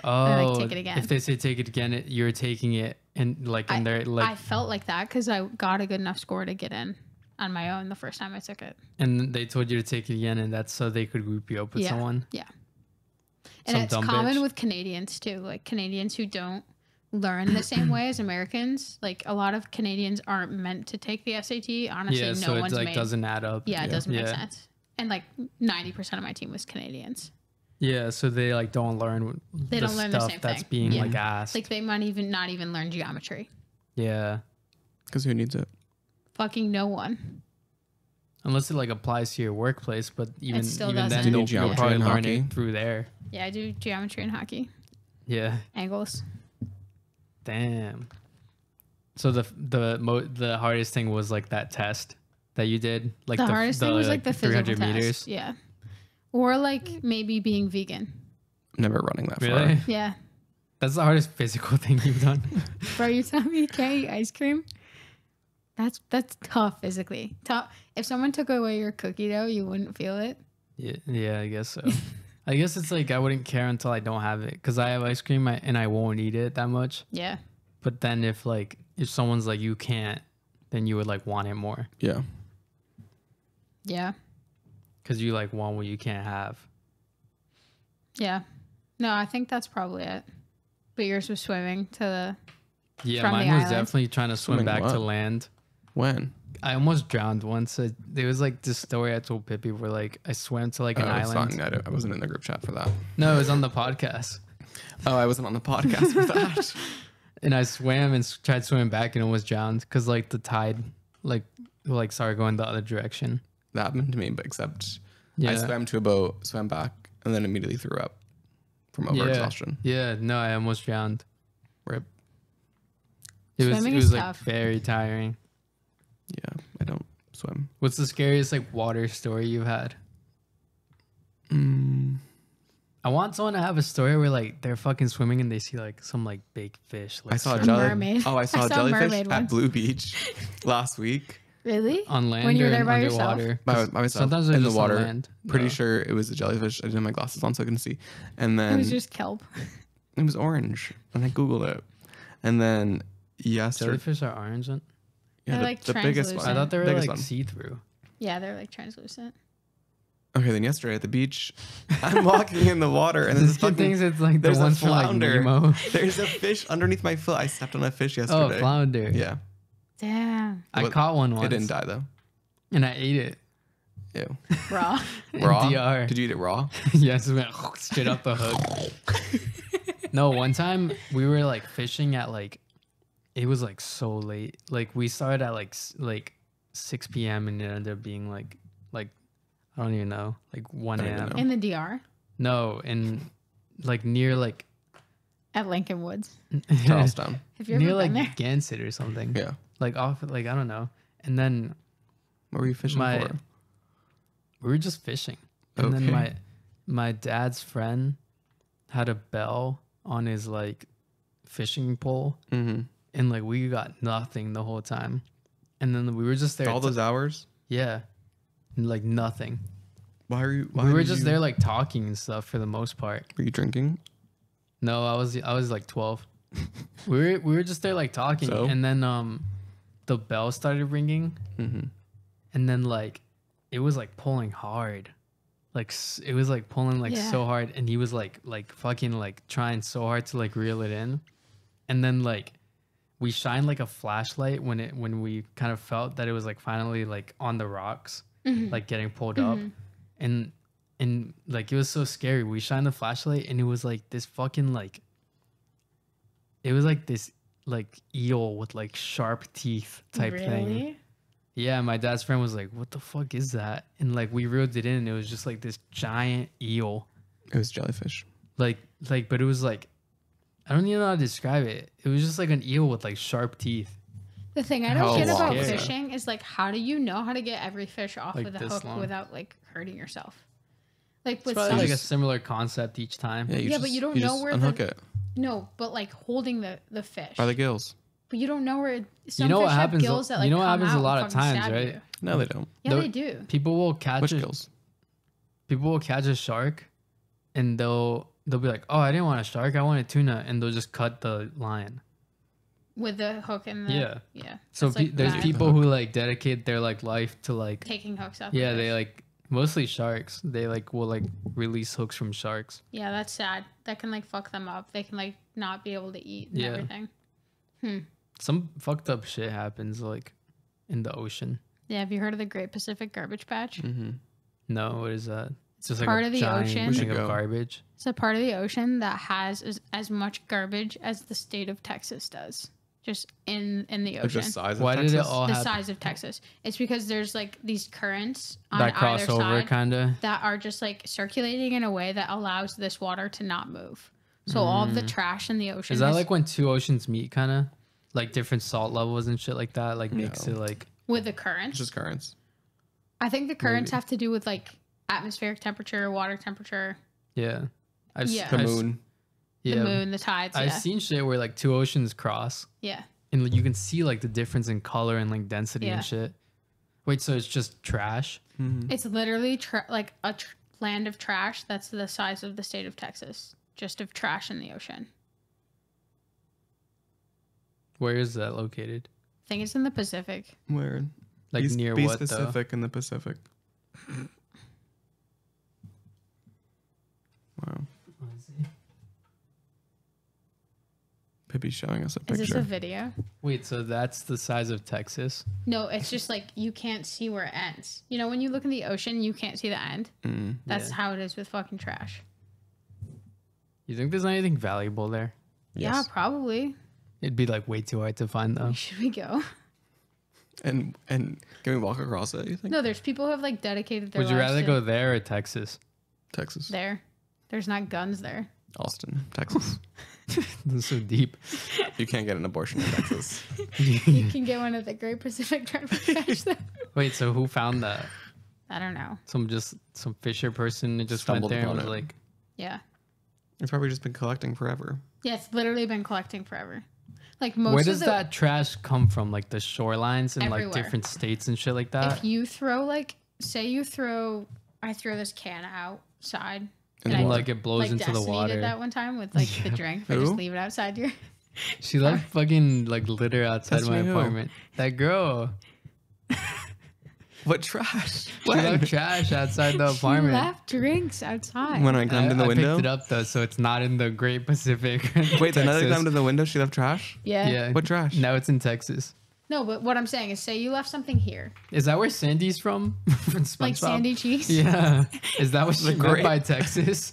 Oh, take it again. If they say take it again, you're taking it and like in there like I felt like that because I got a good enough score to get in on my own the first time I took it. and they told you to take it again and that's so they could group you up with Yeah. someone. Yeah. And Some it's dumb common bitch. with Canadians too. Like Canadians who don't learn the same way as Americans. Like a lot of Canadians aren't meant to take the SAT. Honestly, Yeah, no so one's it like made. doesn't add up. Yeah, it doesn't make Yeah. sense. And like 90% of my team was Canadians. Yeah, so they like don't learn They the don't learn the stuff same that's thing. being Yeah. like asked. Like they might even not even learn geometry. Yeah. Because who needs it? Fucking no one. Unless it like applies to your workplace, but even still even doesn't. then Do you they'll, need you'll geometry probably in learn hockey? it through there. Yeah, I do geometry and hockey. Yeah. Angles. Damn. So the hardest thing was like that test that you did, like The hardest thing was like the physical 300 test. meters. Yeah. Or like maybe being vegan. Never running that Really? far. Yeah. That's the hardest physical thing you've done. Bro, you tell me you can't eat ice cream? That's tough physically. Tough. If someone took away your cookie dough, you wouldn't feel it. Yeah, I guess so. I guess it's like I wouldn't care until I don't have it because I have ice cream and I won't eat it that much. Yeah. But then if someone's like you can't, then you would like want it more Yeah. Yeah. because you like want what you can't have. Yeah. No, I think that's probably it. But yours was swimming to the. Yeah, From the mine was island? definitely trying to swim Swimming back to what? land. When? I almost drowned once. There was like this story I told Pippi where like I swam to like an Oh, it's island. fine. I wasn't in the group chat for that. No, it was on the podcast. Oh, I wasn't on the podcast for that. And I swam and tried swimming back and almost drowned because like the tide like started going the other direction. That happened to me, but except Yeah. I swam to a boat, swam back, and then immediately threw up from overexhaustion. Yeah, no, I almost drowned. Rip. It Swimming was is like tough. very tiring. Yeah, I don't swim. What's the scariest like water story you've had? I want someone to have a story where like they're fucking swimming and they see like some like big fish. Like, I saw a A jelly. mermaid. Oh, I saw I a saw a jellyfish mermaid at once. Blue Beach last week. Really? on land When you were or there by underwater. yourself? By 'Cause myself. Sometimes they're in the just on water. land. Pretty No. sure it was a jellyfish. I didn't have my glasses on so I couldn't see. And then It was just kelp. it was orange, and I googled it. And then yesterday, Jellyfish are orange. yeah, They're like the biggest one. I thought they were Biggest like one. see-through. Yeah, they're like translucent. Okay, then yesterday at the beach, I'm walking in the water, and there's This this kid fucking thinks it's like the there's a ones from like flounder. Nemo. There's a fish underneath my foot. I stepped on a fish Oh, yesterday. flounder. Yeah, Damn. I What- caught one once. it didn't die though. And I ate it. Ew. Raw. Raw? DR. Did you eat it raw? Yes, it went straight up the hook. No, one time we were like fishing at like, it was like so late. Like we started at like 6 p.m. and it ended up being like I don't even know, like 1 I don't even a.m. know. In the DR No, in like near like at Lincoln Woods. Charlestown. Have you near ever like been there? Gansett or something. Yeah. Like off like I don't know. And then What were you fishing My- for? we were just fishing. And then Okay. my dad's friend had a bell on his like fishing pole. Mm-hmm. And like we got nothing the whole time. And then we were just there. All those hours? Yeah. And, like nothing. Why are you? Why We were did just you- there like talking and stuff for the most part. Were you drinking? No, I was like 12. we were just there like talking, So? and then the bell started ringing, Mm-hmm. and then like it was like pulling hard, like it was like pulling like Yeah. so hard, and he was like fucking like trying so hard to like reel it in, and then like we shined like a flashlight when we kind of felt that it was like finally like on the rocks, like getting pulled up, and like it was so scary. We shined the flashlight and it was like this fucking like it was like this like eel with like sharp teeth type thing. Really? Yeah, my dad's friend was like, "What the fuck is that?" And like we reeled it in and it was just like this giant eel. It was jellyfish. Like but it was like I don't even know how to describe it. It was just like an eel with like sharp teeth. The thing I How don't get long about is that? fishing is like, how do you know how to get every fish off Like of the this hook long. without like hurting yourself? Like It's with probably some, like a similar concept each time. Yeah, Yeah, but you don't know just where unhook the- it no, but like holding the fish. by the gills. But you don't know where some know what fish happens- have gills that like you know what come happens a out lot and of fucking times, stab right? you. No, they don't. Yeah, No- they do. People will catch Which a, gills? people will catch a shark and they'll be like, "Oh, I didn't want a shark, I want a tuna," and they'll just cut the line. With the hook and the Yeah. It's So like there's that. people who like dedicate their like life to like taking hooks up. yeah, they like mostly sharks. They like will like release hooks from sharks. Yeah, that's sad. That can like fuck them up. They can like not be able to eat and Yeah. everything. Some fucked up shit happens like in the ocean. Yeah, have you heard of the Great Pacific Garbage Patch? Mm-hmm. No, what is that? It's just like part a of the giant ocean. We thing should of go. garbage. It's a part of the ocean that has as much garbage as the state of Texas does, just in the Like ocean. the size of Why did it Texas? all The happen? size of Texas. It's because there's like these currents on That cross either over side kind of. that are just like circulating in a way that allows this water to not move. So all of the trash in the ocean Is that like when two oceans meet kind of? Like different salt levels and shit like that? Like makes No. it like with the It's currents. just currents. I think the currents Maybe. have to do with like atmospheric temperature, water temperature, yeah. I've, Yeah. The I've- moon. Yeah. the moon, the tides. I've Yeah. seen shit where like two oceans cross Yeah. and like, you can see like the difference in color and like density Yeah. and shit. Wait, so it's just trash? It's literally like a land of trash that's the size of the state of Texas, just of trash in the ocean. Where is that located? think it's in the Pacific. Where? Like near be what though? specific in the Pacific. Wow. Pippi's showing us a Is picture. this a video? Wait, so that's the size of Texas? No, it's just like you can't see where it ends. You know, when you look in the ocean, you can't see the end. That's Yeah. how it is with fucking trash. You think there's anything valuable there? Yeah, probably. It'd be like way too hard to find though. Should we go? And can we walk across it, you think? No, there's people who have like dedicated their Would you lives rather to go there or Texas? Texas. there. There's not guns there. Austin, Texas. That's so deep. You can't get an abortion in Texas. You can get one at the Great Pacific Drive Trash though. Wait, so who found that? I don't know. Some fisher person that just Stumbled went there and upon was it. like, Yeah. It's probably just been collecting forever. Yeah, it's literally been collecting forever. Like most where of does the, that trash come from? Like the shorelines in like Everywhere. different states and shit like that? if you throw like say I throw this can outside And I, then, like it blows like into the Destiny water. did that one time with like the drink. I just Who? leave it outside your She left fucking like litter outside my Destiny who? apartment. That girl. what trash? She left trash outside the apartment. She left drinks outside. When I climbed in the I window? picked it up though, so it's not in the Great Pacific. Wait, the night I Texas. climbed in the window, she left trash? yeah. Yeah. What trash? Now it's in Texas. No, but what I'm saying is say you left something here. Is that where Sandy's from? From SpongeBob? Like Sandy Cheese. Yeah. Is that what she meant grape. by Texas?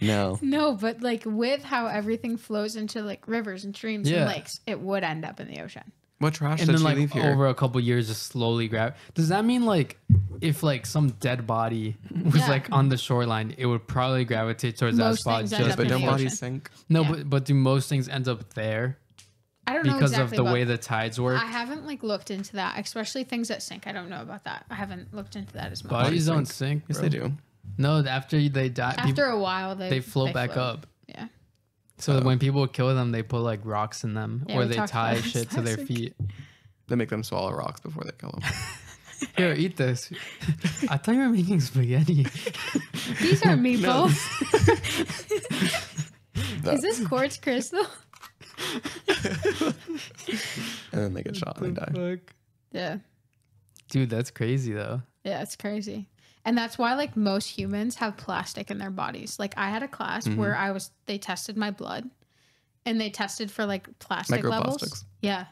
No. No, but like with how everything flows into like rivers and streams Yeah. and lakes, it would end up in the ocean. What trash And did then she like leave here? over a couple years just slowly grab. Does that mean like if like some dead body was Yeah. like on the shoreline, it would probably gravitate towards that Most spot things end just up but in the don't because. bodies ocean. sink? No, Yeah. but do most things end up there I don't know because exactly of the about way the tides work? I haven't like looked into that, especially things that sink. I don't know about that. I haven't looked into that as much. Bodies don't sink. sink. Yes, bro. they do. No, after they die, After a while, they float back up. Yeah. So when people kill them, they put like rocks in them, Yeah, or we they talked tie about this shit to their last week. feet. They make them swallow rocks before they kill them. Here, eat this. I thought you were making spaghetti. These are meatballs. Is this quartz crystal? And then they get shot and they die. Yeah. Dude, that's crazy though. Yeah, it's crazy. And that's why like most humans have plastic in their bodies. Like I had a class where they tested my blood and they tested for like plastic levels. Microplastics. Yeah.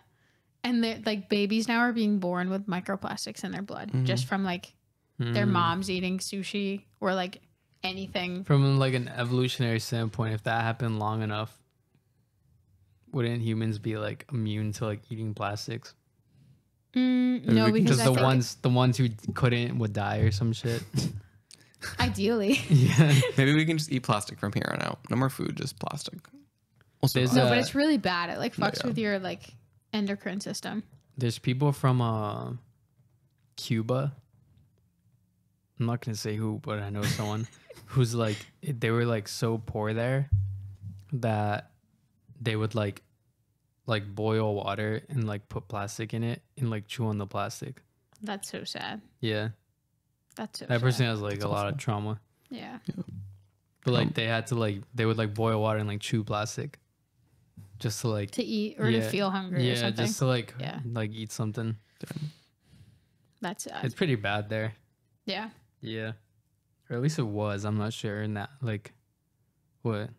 And they're like babies now are being born with microplastics in their blood just from like their moms eating sushi or like anything. From like an evolutionary standpoint, if that happened long enough, wouldn't humans be like immune to like eating plastics? No, we can because Just I the think ones who couldn't would die or some shit. ideally. Yeah. Maybe we can just eat plastic from here on out. No more food, just plastic. Also, There's No, but Uh, it's really bad. It like fucks yeah. with your like endocrine system. There's people from Cuba. I'm not gonna say who, but I know someone who's like they were like so poor there that they would like boil water and like put plastic in it and like chew on the plastic. That's so sad. Yeah, That's so that sad. person has like a lot of trauma. Yeah. But like they had to like they would like boil water and like chew plastic, just to like To eat or to feel hungry or yeah, something. just to like Yeah. like eat something. That's sad. It's pretty bad there. Yeah. Yeah, or at least it was. I'm not sure. In that like, what?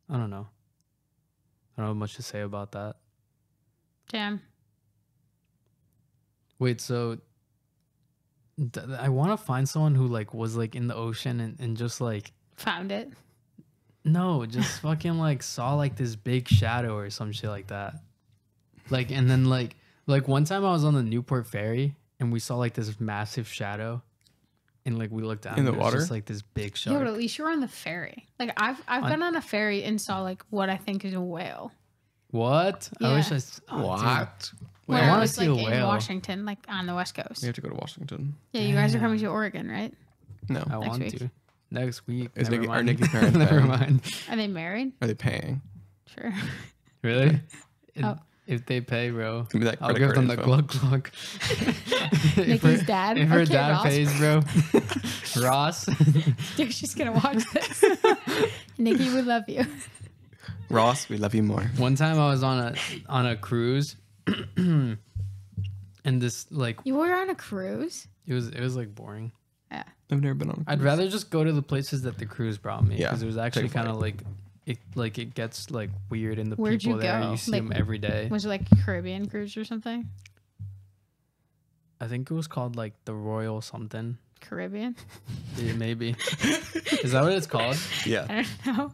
I don't know. I don't have much to say about that. Damn. Wait, so I want to find someone who like was like in the ocean and just like Found it. no, just fucking like saw like this big shadow or some shit like that. Like and then like one time I was on the Newport ferry and we saw like this massive shadow, and like we looked down In the and it was water? just like this big Yeah, shark. but at least you were on the ferry. Like I've been on a ferry and saw like what I think is a whale. What? I Yeah. wish I. Oh, dude. what? When I I wanna was see like a in whale. Washington, like on the West Coast. We have to go to Washington. Yeah, you guys are coming to Oregon, right? No. I want week. to. Next week. Is Never Nikki- are mind. Nikki's parents Never paying? mind. Are they married? Are they paying? Sure. Really? Oh. If they pay, bro, Give me that I'll credit give card them the info. glug glug. Nikki's dad? If her Okay, dad Ross. pays, bro. Ross. Dude, she's gonna watch this. Nikki, we love you. Ross, we love you more. One time I was on a cruise, and this like You were on a cruise? it was like boring. Yeah. I've never been on. I'd rather just go to the places that the cruise brought me Yeah, because it was actually take a kind of like it gets like weird in the Where'd people you there. go? You see Like, them every day. Was it like Caribbean cruise or something? I think it was called like the Royal something. Caribbean? Yeah, maybe. Is that what it's called? Yeah. I don't know.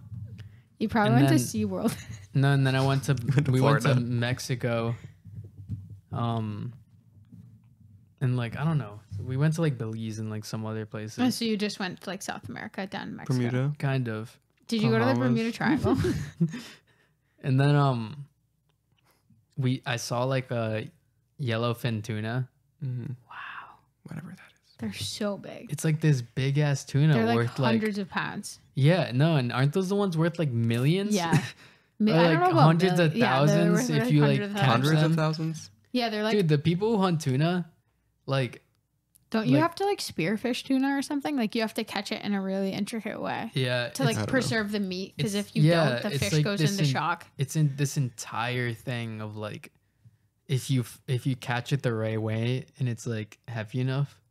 You probably And went then- to SeaWorld. No, and then I went to we went to Florida. Mexico. And like I don't know. We went to like Belize and like some other places. Oh, so you just went to like South America, down to Mexico. Bermuda. Kind of. Did you go to the Bahamas. Bermuda Triangle? And then I saw like a yellowfin tuna. Mm-hmm. Wow. Whatever that is. They're so big. It's like this big ass tuna They're like worth like hundreds of pounds. yeah, no, and aren't those the ones worth like millions? Yeah. Or, I don't like know about hundreds of million- yeah, they're thousands worth, if you, like, hundreds of catch thousands. Hundreds them. of thousands. Yeah, they're like, Dude, the people who hunt tuna, like don't you like- have to like spearfish tuna or something? Like you have to catch it in a really intricate way yeah, to it's- like I don't know. preserve the meat. Because It's- if you yeah, don't, the it's fish like goes this into in- shock. it's in this entire thing of like if you catch it the right way and it's like heavy enough,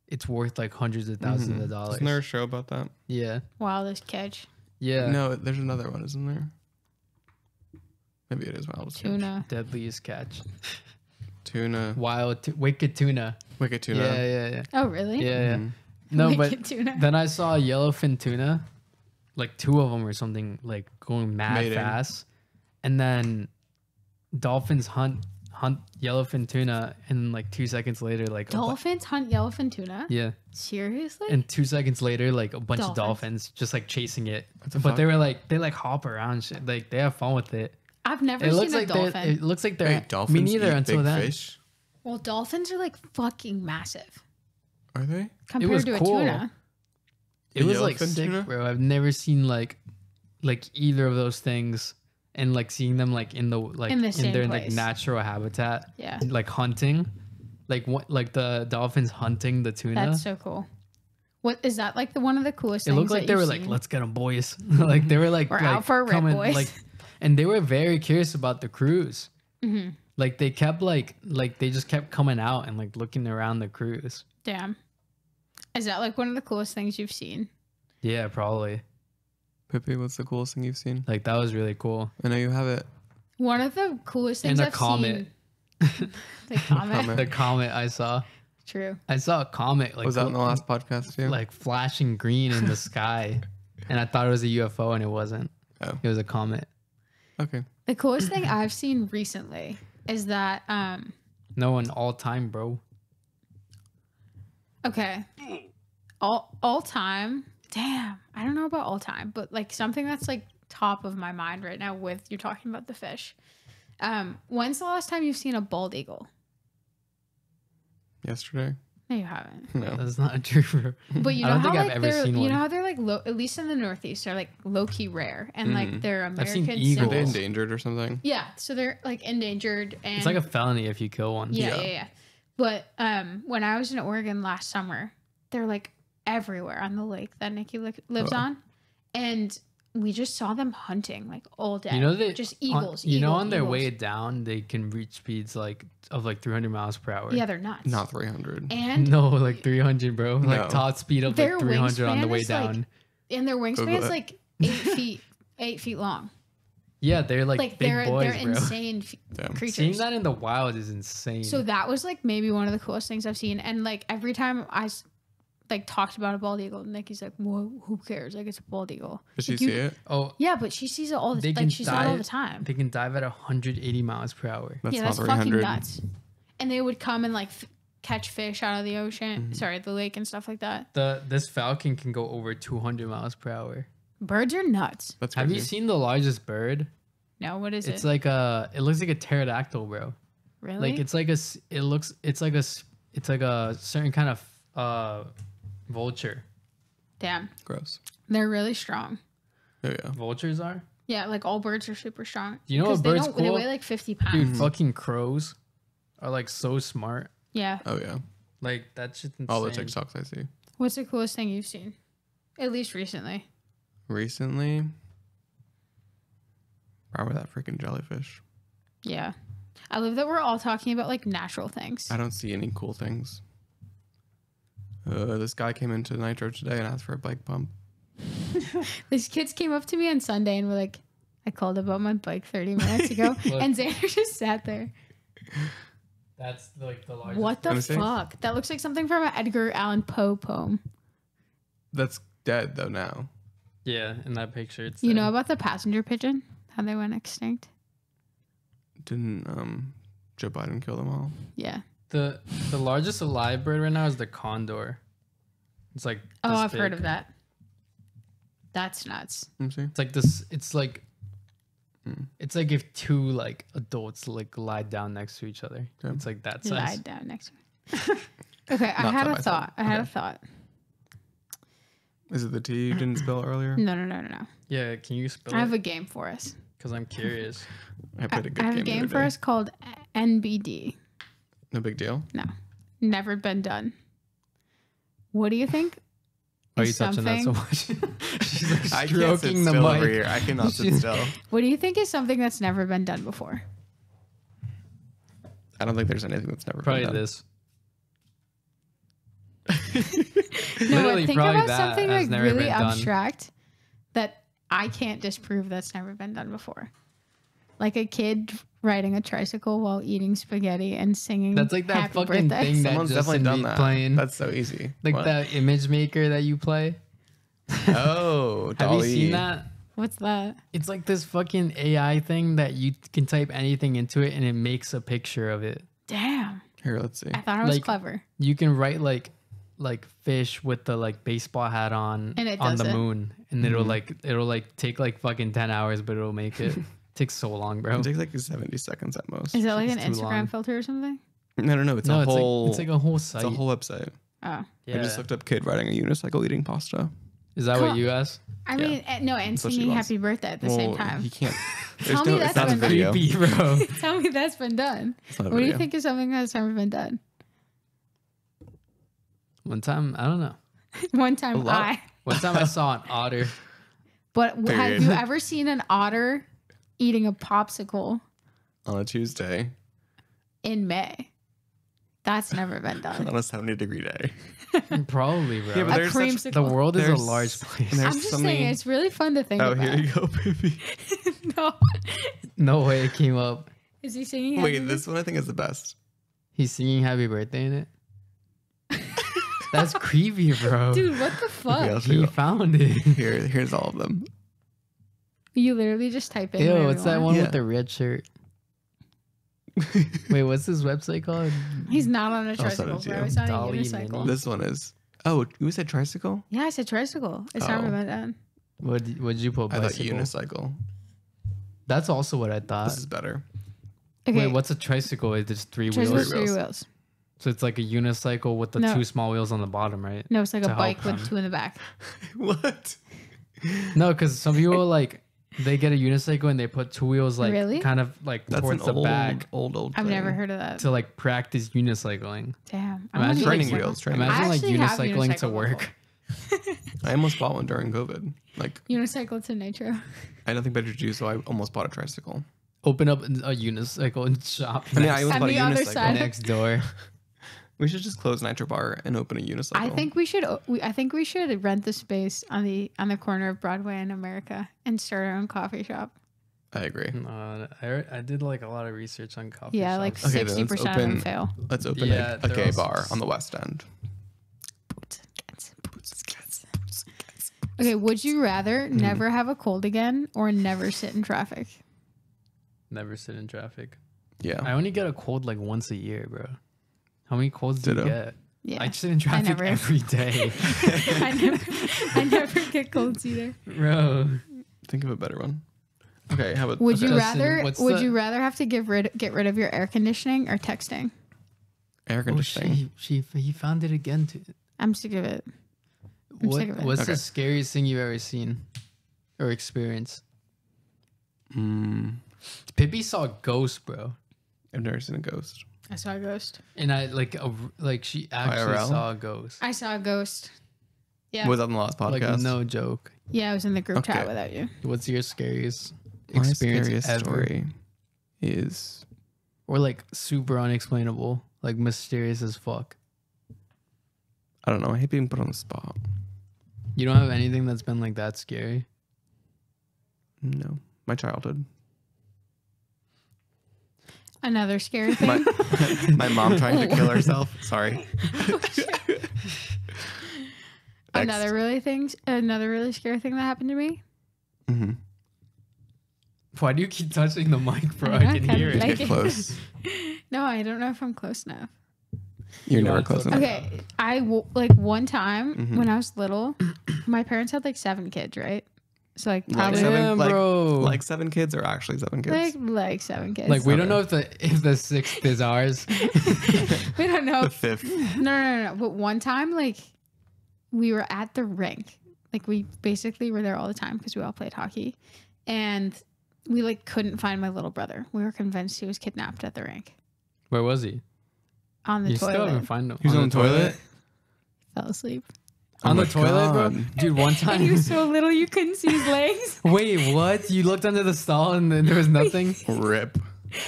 it's worth like hundreds of 1000s of dollars. Isn't there a show about that? Yeah. Wildest catch. Yeah. No, there's another one, isn't there? Maybe it is Wild Tuna. Deadliest catch. Tuna. Wicked tuna. Wicked tuna. Yeah. Oh, really? Yeah. Mhm. No, Wicked but tuna. then I saw a yellowfin tuna, like 2 of them or something, like going mad Mating. fast, and then dolphins hunt yellowfin tuna, and like 2 seconds later, like Dolphins hunt yellowfin tuna? yeah, Seriously? and 2 seconds later, like a bunch of Dolphins. dolphins just like chasing it, the but fuck? they were like they like hop around, shit. Like they have fun with it. I've never It seen looks a like dolphin. it looks like they're Wait, dolphins me neither eat until big then. fish? Well, dolphins are like fucking massive Are they? compared was to cool. a tuna. It The was like yellowfin sick, tuna? bro. I've never seen like either of those things, and like seeing them like in the like In the in same their like place. natural habitat. Yeah. Like hunting, like what like the dolphins hunting the tuna. That's so cool. What is that like one of the coolest It things looked like that they you've were like, seen? let's get them, boys. Like they were like, We're like out for a rip, coming, boys. like, and they were very curious about the cruise. Mm-hmm. Like they kept like they just kept coming out and like looking around the cruise. Damn. Is that like one of the coolest things you've seen? Yeah, probably. Pippi, what's the coolest thing you've seen? Like that was really cool. I know you have it. One of the coolest things And a I've comet. seen. The comet. The comet I saw. True. I saw a comet like Was that in the last podcast too? like flashing green in the sky, and I thought it was a UFO, and it wasn't. Oh. It was a comet. Okay. The coolest thing I've seen recently is that No, an all time, bro. okay. All time. Damn. I don't know about all time, but like something that's like top of my mind right now with you're talking about the fish. When's the last time you've seen a bald eagle? Yesterday? No, you haven't. No. That's not true, bro. But you I know don't how think I've like ever they're seen you one. know how they're like low, at least in the Northeast, they're like low key rare and like they're I've seen American eagles. Are they symbols. endangered or something? Yeah, so they're like endangered and It's like a felony if you kill one. yeah. But when I was in Oregon last summer, they're like everywhere on the lake that Nikki lives Oh. on, and we just saw them hunting like all day. You know they just eagles. On, you know, eagles, on their eagles. way down, they can reach speeds like of like 300 miles per hour. Yeah, they're nuts. Not 300. And No, like 300, bro. No. Like top speed of their like 300 on the wingspan way is, like, down. and their Google wingspan's it. like 8 feet long. Yeah, they're like, Like big they're boys, they're bro. insane Damn. creatures. Seeing that in the wild is insane. So that was like maybe one of the coolest things I've seen. And like every time like talked about a bald eagle, Nikki's like, "Well, who cares? Like it's a bald eagle." Did she Like, see it? oh, Yeah, but she sees it all the They like can she saw it all dive- the time. they can dive at 180 miles per hour. That's Yeah, not that's fucking 300. nuts. And they would come and like catch fish out of the ocean, Mm-hmm. sorry, the lake and stuff like that. This falcon can go over 200 miles per hour. Birds are nuts. That's Have crazy. you seen the largest bird? No, what is It's it? like it looks like a pterodactyl, bro. Really? Like it's like a certain kind of vulture. Damn, Gross. they're really strong. Oh yeah. Vultures are? Yeah, like all birds are super strong. You know what 'Cause bird's They cool? weigh like 50 pounds. Dude, fucking crows are like so smart. Yeah. Oh yeah. Like that's just insane. All the TikToks I see. What's the coolest thing you've seen? At least recently. Recently. wrong with that freaking jellyfish? Yeah. I love that we're all talking about like natural things. I don't see any cool things. This guy came into Nitro today and asked for a bike pump. These kids came up to me on Sunday and were like, I called about my bike 30 minutes ago. And Xander just sat there. That's like the largest. What the fuck? That looks like something from an Edgar Allan Poe poem. That's dead though now. Yeah, in that picture. It's You know about the passenger pigeon? How they went extinct? Didn't Joe Biden kill them all? Yeah. The largest alive bird right now is the condor. It's like Oh, this I've heard big. of that. That's nuts. Let me see. It's like this. It's like if two like adults like lie down next to each other. Okay. It's like that Lie size. down next to me. Okay, I Not had side a by thought. side. I had a Okay. thought. Is it the tea you didn't spill earlier? No. Yeah, can you spell I have it? a game for us. Because I'm curious. I played a good I have game. a the game other for day. us called NBD. No big deal. No, never been done. What do you think? Why are you is touching that so something- much? She's like I can't sit stroking the still over mic. here. I cannot sit still. What do you think is something that's never been done before? I don't think there's anything that's never Probably been done. this. No, Literally, think probably about that something has like never really been done. abstract that I can't disprove that's never been done before. Like a kid riding a tricycle while eating spaghetti and singing. That's like that Happy fucking birthday. thing that Someone's Justin definitely done Bieber that. playing. That's so easy. like What? that image maker that you play. Oh, Have you Dolly. seen that? What's that? It's like this fucking AI thing that you can type anything into it and it makes a picture of it. Damn. Here, let's see. I thought it was Like- clever. You can write like fish with the like baseball hat on And it on does the it. moon, and it'll like take like fucking 10 hours, but it'll make it. Takes so long, bro. It takes like 70 seconds at most. Is that like an It's too Instagram long. filter or something? No. It's No, a it's whole. like it's like a whole site. it's a whole website. Oh. Yeah. I just looked up kid riding a unicycle eating pasta. Is that Come- what you asked? I mean, no, and That's what she singing wants. happy birthday at the same time. He can't. Tell me It's that's not a been done. video. Creepy, bro. Tell me that's been done. It's not a What do you video. think is something that's never been done? One time, I don't know. One time lot. One time I saw an otter. But have Period. you ever seen an otter eating a popsicle On a Tuesday in May? That's never been done. on a 70-degree day. Probably, bro. Yeah, but A there's such. creamsicle. The world is a There's- large place. and there's I'm just so saying, many- it's really fun to think Oh, about. here you go, baby. No. No way it came up. Is he singing? Wait, Happy this one I think is the best. He's singing happy birthday in it. That's creepy, bro. Dude, what the fuck? Okay, I'll show He you. found it. Here's all of them. You literally just type in. Ew, whatever what's you that want. one Yeah. with the red shirt? Wait, what's this website called? He's not on a send it tricycle, to bro. you. He's on a Dolly unicycle. Mini. This one is. Oh, you said tricycle? Yeah, I said tricycle. It's never Oh. been done. What'd you put? I thought Bicycle? unicycle. That's also what I thought. This is better. Okay. Wait, what's a tricycle? It's just three tricycle's wheels. three wheels. wheels. So it's like a unicycle with the No. two small wheels on the bottom, right? No, it's like To a bike help with them. two in the back. What? No, because some people like they get a unicycle and they put two wheels like Really? kind of like That's towards an the back old. I've thing. never heard of that. to like practice unicycling. Damn. Imagine I wanna get Training one. wheels. Training. Imagine I like actually have unicycling to unicycle work. I almost bought one during COVID. Like Unicycle to Nitro. I had nothing better to do, so I almost bought a tricycle. Open up a unicycle and shop I mean, I almost On bought a the other unicycle. side. next door. We should just close Nitro Bar and open a unicycle. I think we should. I think we should rent the space on the corner of Broadway in America and start our own coffee shop. I agree. I did like a lot of research on coffee. Yeah, shops. like Okay, then 60% let's of them open- fail. Let's open Yeah, a they're gay also- bar on the West End. Okay, would you rather never have a cold again or never sit in traffic? Never sit in traffic. Yeah. I only get a cold like once a year, bro. How many colds do you Ditto. get? Yeah, I sit in traffic never- every day, I never get colds either. bro. Think of a better one. Okay, how about Would okay, you Justin, rather? what's Would the- you rather have to get rid of your air conditioning or texting? air Oh, conditioning? he found it again. Too. I'm sick of it. I'm sick of it. What's Okay. the scariest thing you've ever seen or experienced? Pippi saw a ghost, bro, I've never seen a ghost. I saw a ghost. and I like she actually IRL? saw a ghost. I saw a ghost. Yeah. Was on the last podcast. Like no joke. Yeah, I was in the group Okay. chat without you. What's your scariest? experience scariest ever, story is or like super unexplainable, like mysterious as fuck? I don't know. I hate being put on the spot. You don't have anything that's been like that scary? No, my childhood. Another scary thing. My mom trying to kill herself. Sorry. Another really scary thing that happened to me. Mm-hmm. Why do you keep touching the mic, bro? I I know, can kinda hear it. like Get close. No, I don't know if I'm close enough. You're You never want close to- enough. Okay, like one time Mhm. when I was little, my parents had like 7 kids, right? So like Like probably Damn, bro. like 7 kids or actually 7 kids? like 7 kids. Like we don't Okay. know if the sixth is ours. we don't know. The 5th. No. But one time, like we were at the rink. Like we basically were there all the time because we all played hockey, and we like couldn't find my little brother. We were convinced he was kidnapped at the rink Where was he? on the You still toilet. haven't found him. He was on the toilet? Fell asleep. Oh On the my toilet, bro. God. Dude, one And he was time. so little you couldn't see his legs. Wait, what? You looked under the stall and then there was nothing? Rip.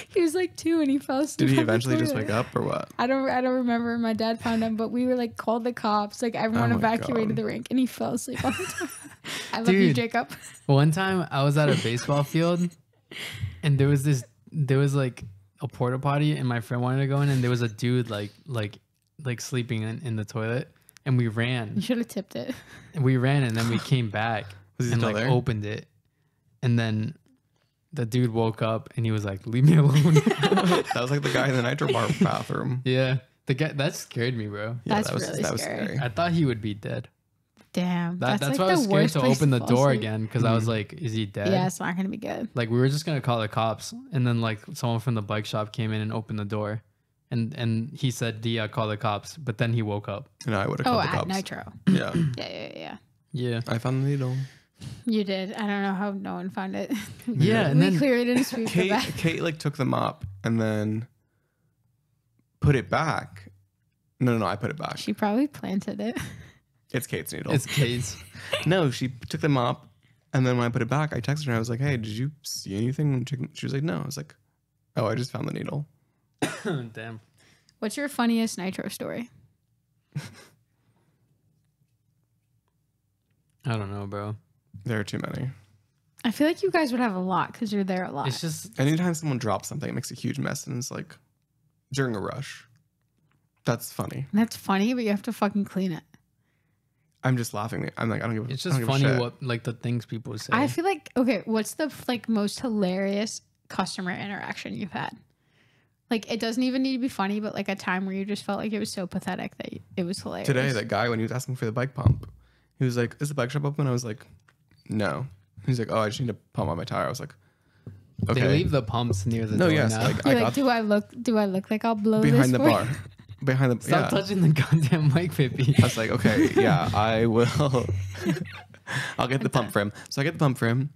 He was like 2 and he fell asleep. Did he on the eventually just toilet. wake up or what? I don't remember. My dad found him, but we were like called the cops. Like everyone Oh my evacuated God. the rink, and he fell asleep on the toilet. I love you, Dude. Jacob. One time I was at a baseball field and there was like a porta potty and my friend wanted to go in and there was a dude like sleeping in the toilet and we You ran. should have tipped it. And we ran and then we came back Was he and still like there? opened it. And then the dude woke up and he was like, "Leave me alone." That was like the guy in the Nitro Bar bathroom. Yeah. The guy that scared me, bro. Yeah, That's really scary. I thought he would be dead. Damn, That's like why I was the scared worst to place open the fall door asleep. again because I was like, "Is he dead?" Yeah, it's not gonna be good. Like we were just gonna call the cops, and then like someone from the bike shop came in and opened the door, and he said, "Dia, call the cops," but then he woke up. And I would have Oh, called the at cops. Nitro. Yeah. Yeah. Yeah, I found the needle. You did. I don't know how no one found it. yeah, and we then cleared it and sweep it back. Kate like took them up and then put it back. No, I put it back. She probably planted it. It's Kate's needle. it's Kate's. No, she took them up, and then when I put it back, I texted her and I was like, "Hey, did you see anything?" And she was like, "No." I was like, "Oh, I just found the needle." Damn. What's your funniest Nitro story? I don't know, bro. There are too many. I feel like you guys would have a lot because you're there a lot. It's just Anytime someone drops something, it makes a huge mess, and it's like during a rush. That's funny. That's funny, but you have to fucking clean it. I'm just laughing. I'm like, I don't give. it's I just don't give a funny shit. what like the things people say. I feel like okay. What's the like most hilarious customer interaction you've had? Like it doesn't even need to be funny, but like a time where you just felt like it was so pathetic that it was hilarious. Today, that guy when he was asking for the bike pump, he was like, "Is the bike shop open?" I was like, "No." He's like, "Oh, I just need to pump on my tire." I was like, "Okay." They leave the pumps near the No, door yes, now. like You're I like, got do I look like I'll blow this behind the for you?" bar, behind the Stop touching the goddamn mic, Pippi. I was like, okay, yeah, I will. I'll get the pump for him. So I get the pump for him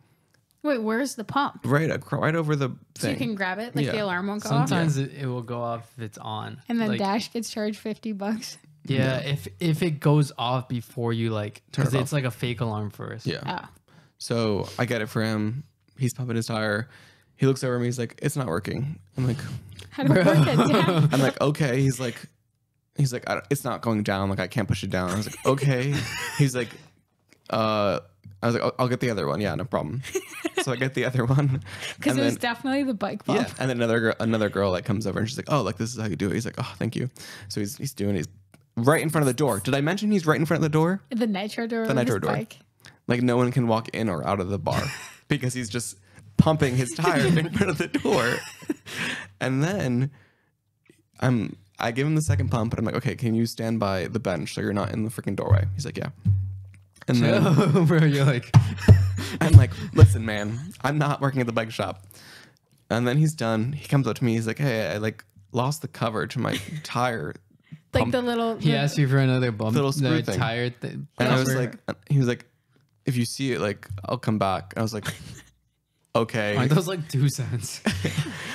Wait, where's the pump? right over the So you thing. can grab it, like the Yeah. alarm won't go off. Sometimes it will go off if it's on. And then Like, Dash gets charged $50. Yeah, if it goes off before you like, Turn it because it's off. like a fake alarm first. Yeah. Oh. So I get it for him. He's pumping his tire. He looks over at me. He's like, "It's not working." I'm like, How do I work it down? I'm like, okay. He's like, it's not going down. Like I can't push it down. I was like, okay. He's like, I was like, I'll get the other one. Yeah, no problem. So I get the other one. Because and it was then- definitely the bike pump. Yeah, and then another girl like comes over and she's like, "Oh, like this is how you do it." He's like, "Oh, thank you." So he's right in front of the door. Did I mention he's right in front of the door? The nitro door. The with nitro his door. Bike. Like no one can walk in or out of the bar because he's just pumping his tire in front of the door. And then I give him the second pump, and I'm like, "Okay, can you stand by the bench so you're not in the freaking doorway?" He's like, "Yeah." And then Bro, you're like, I'm like, "Listen, man, I'm not working at the bike shop." And then he's done. He comes up to me. He's like, "Hey, I like lost the cover to my tire." Like pump." the little. he asked you for another bump, Little screw the thing. tire And I was cover. like, he was like, "If you see it, like, I'll come back." I was like, "Okay." aren't those like 2 cents?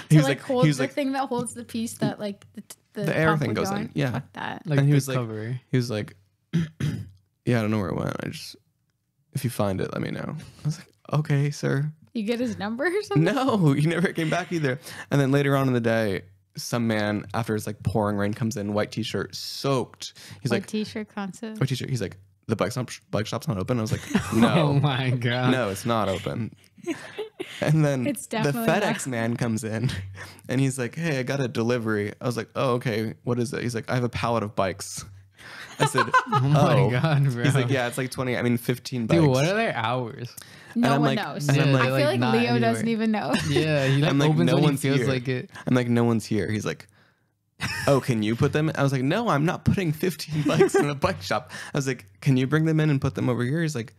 He to was like like, hold he was the like, thing that holds the piece that like the air pump thing would goes go in. Yeah. Fuck that. Like And he the was like- cover. he was like, "Yeah, I don't know where it went. If you find it, let me know." I was like, "Okay, sir." You get his number or something? No, he never came back either. And then later on in the day, some man, after it's like pouring rain, comes in, white t-shirt, soaked. He's White like, t-shirt concept. white t-shirt. He's like, the bike shop's not open. I was like, Oh no, my god. no, it's not open. And then It's the definitely FedEx not. man comes in, and he's like, hey, I got a delivery. I was like, oh, okay, what is it? He's like, I have a pallet of bikes. I said, Oh my god, bro. He's like, yeah, it's like 15 bikes. Dude, what are their hours? No I'm one like- knows. and I'm I like- feel like not Leo anywhere. doesn't even know. Yeah, he like I'm like, opens no when he one's feels here. like it. I'm like, no one's here. He's like, oh, can you put them? I was like, no, I'm not putting 15 bikes in a bike shop. I was like, can you bring them in and put them over here? He's like,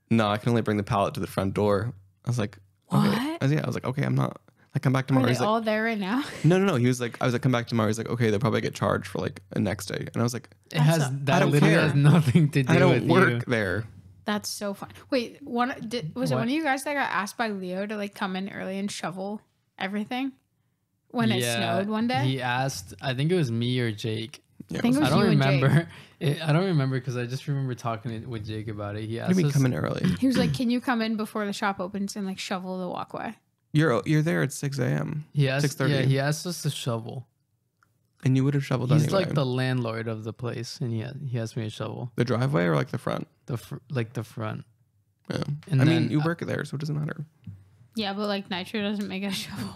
no, I can only bring the pallet to the front door. I was like, okay. What? I was like, okay, I'm not. Like, come back Are tomorrow. they He's like, all there right now? no. He was like, I was like, come back tomorrow. He's like, okay, they'll probably get charged for like a next day. And I was like, It has a- that I don't literally care. has nothing to do I don't with work you. there. That's so fun. Wait, was it What? one of you guys that got asked by Leo to like come in early and shovel everything when it snowed one day? He asked, I think it was me or Jake. Yeah, I think it it was I don't you and Jake. remember. I don't remember because I just remember talking with Jake about it. He What asked do you mean us, come in early? He was like, "Can you come in before the shop opens and like shovel the walkway?" You're there at 6 a.m. he asked, 6:30. yeah, he asked us to shovel. And you would have shoveled He's anyway. like the landlord of the place, and he asked me to shovel The driveway or like the front? the front. Yeah. And I then, mean, you work there, so it doesn't matter. Yeah, but like Nitro doesn't make a shovel.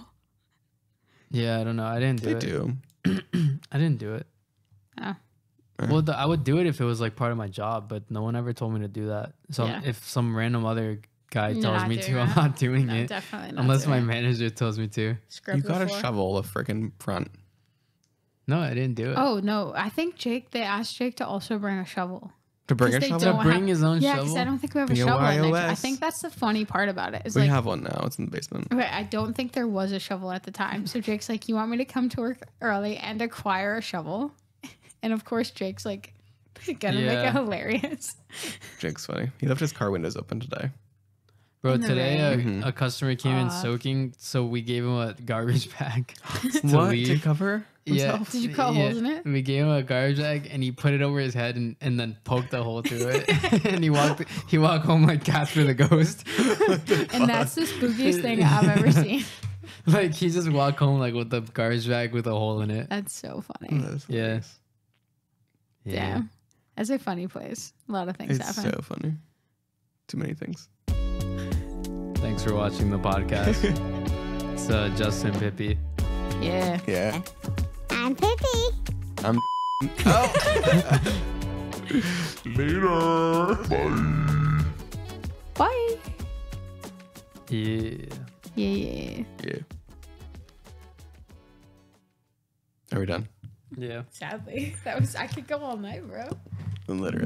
Yeah, I don't know. I didn't do They it. do. I didn't do it. Oh. Well, I would do it if it was like part of my job, but no one ever told me to do that. So Yeah. if some random other guy You're tells not me doing to, I'm that. not doing No, it. definitely not. Unless my doing it. manager tells me to. Scrub You the gotta floor. shovel a freaking front. No, I didn't do it. Oh no, I think they asked Jake to also bring a shovel. To bring 'Cause a they shovel? don't To bring have- his own Yeah, shovel? because I don't think we have a BYOS. shovel at Nitro. I think that's the funny part about it. Is We like, have one now. It's in the basement. okay, I don't think there was a shovel at the time. So Jake's like, "You want me to come to work early and acquire a shovel?" And of course, Jake's like, gonna make Yeah. it hilarious. Jake's funny. He left his car windows open today. Bro, In the today rain. a customer came in Aw. soaking, so we gave him a garbage bag to What? To leave. cover Yeah. himself? Did you cut holes in it? We gave him a garbage bag and he put it over his head and then poked a hole through it. And he walked home like Casper the Ghost. And that's the spookiest thing I've ever seen. Like he just walked home like with the garbage bag with a hole in it. That's so funny. That is Yeah. hilarious. Damn. That's a funny place. A lot of things It's happen. so funny. Too many things. Thanks for watching the podcast. It's Justin Pippi. Yeah. Yeah. I'm Pippi. I'm. Oh. Later. Bye. Bye. Yeah. Yeah. Yeah. Are we done? Yeah. Sadly, I could go all night, bro. Literally.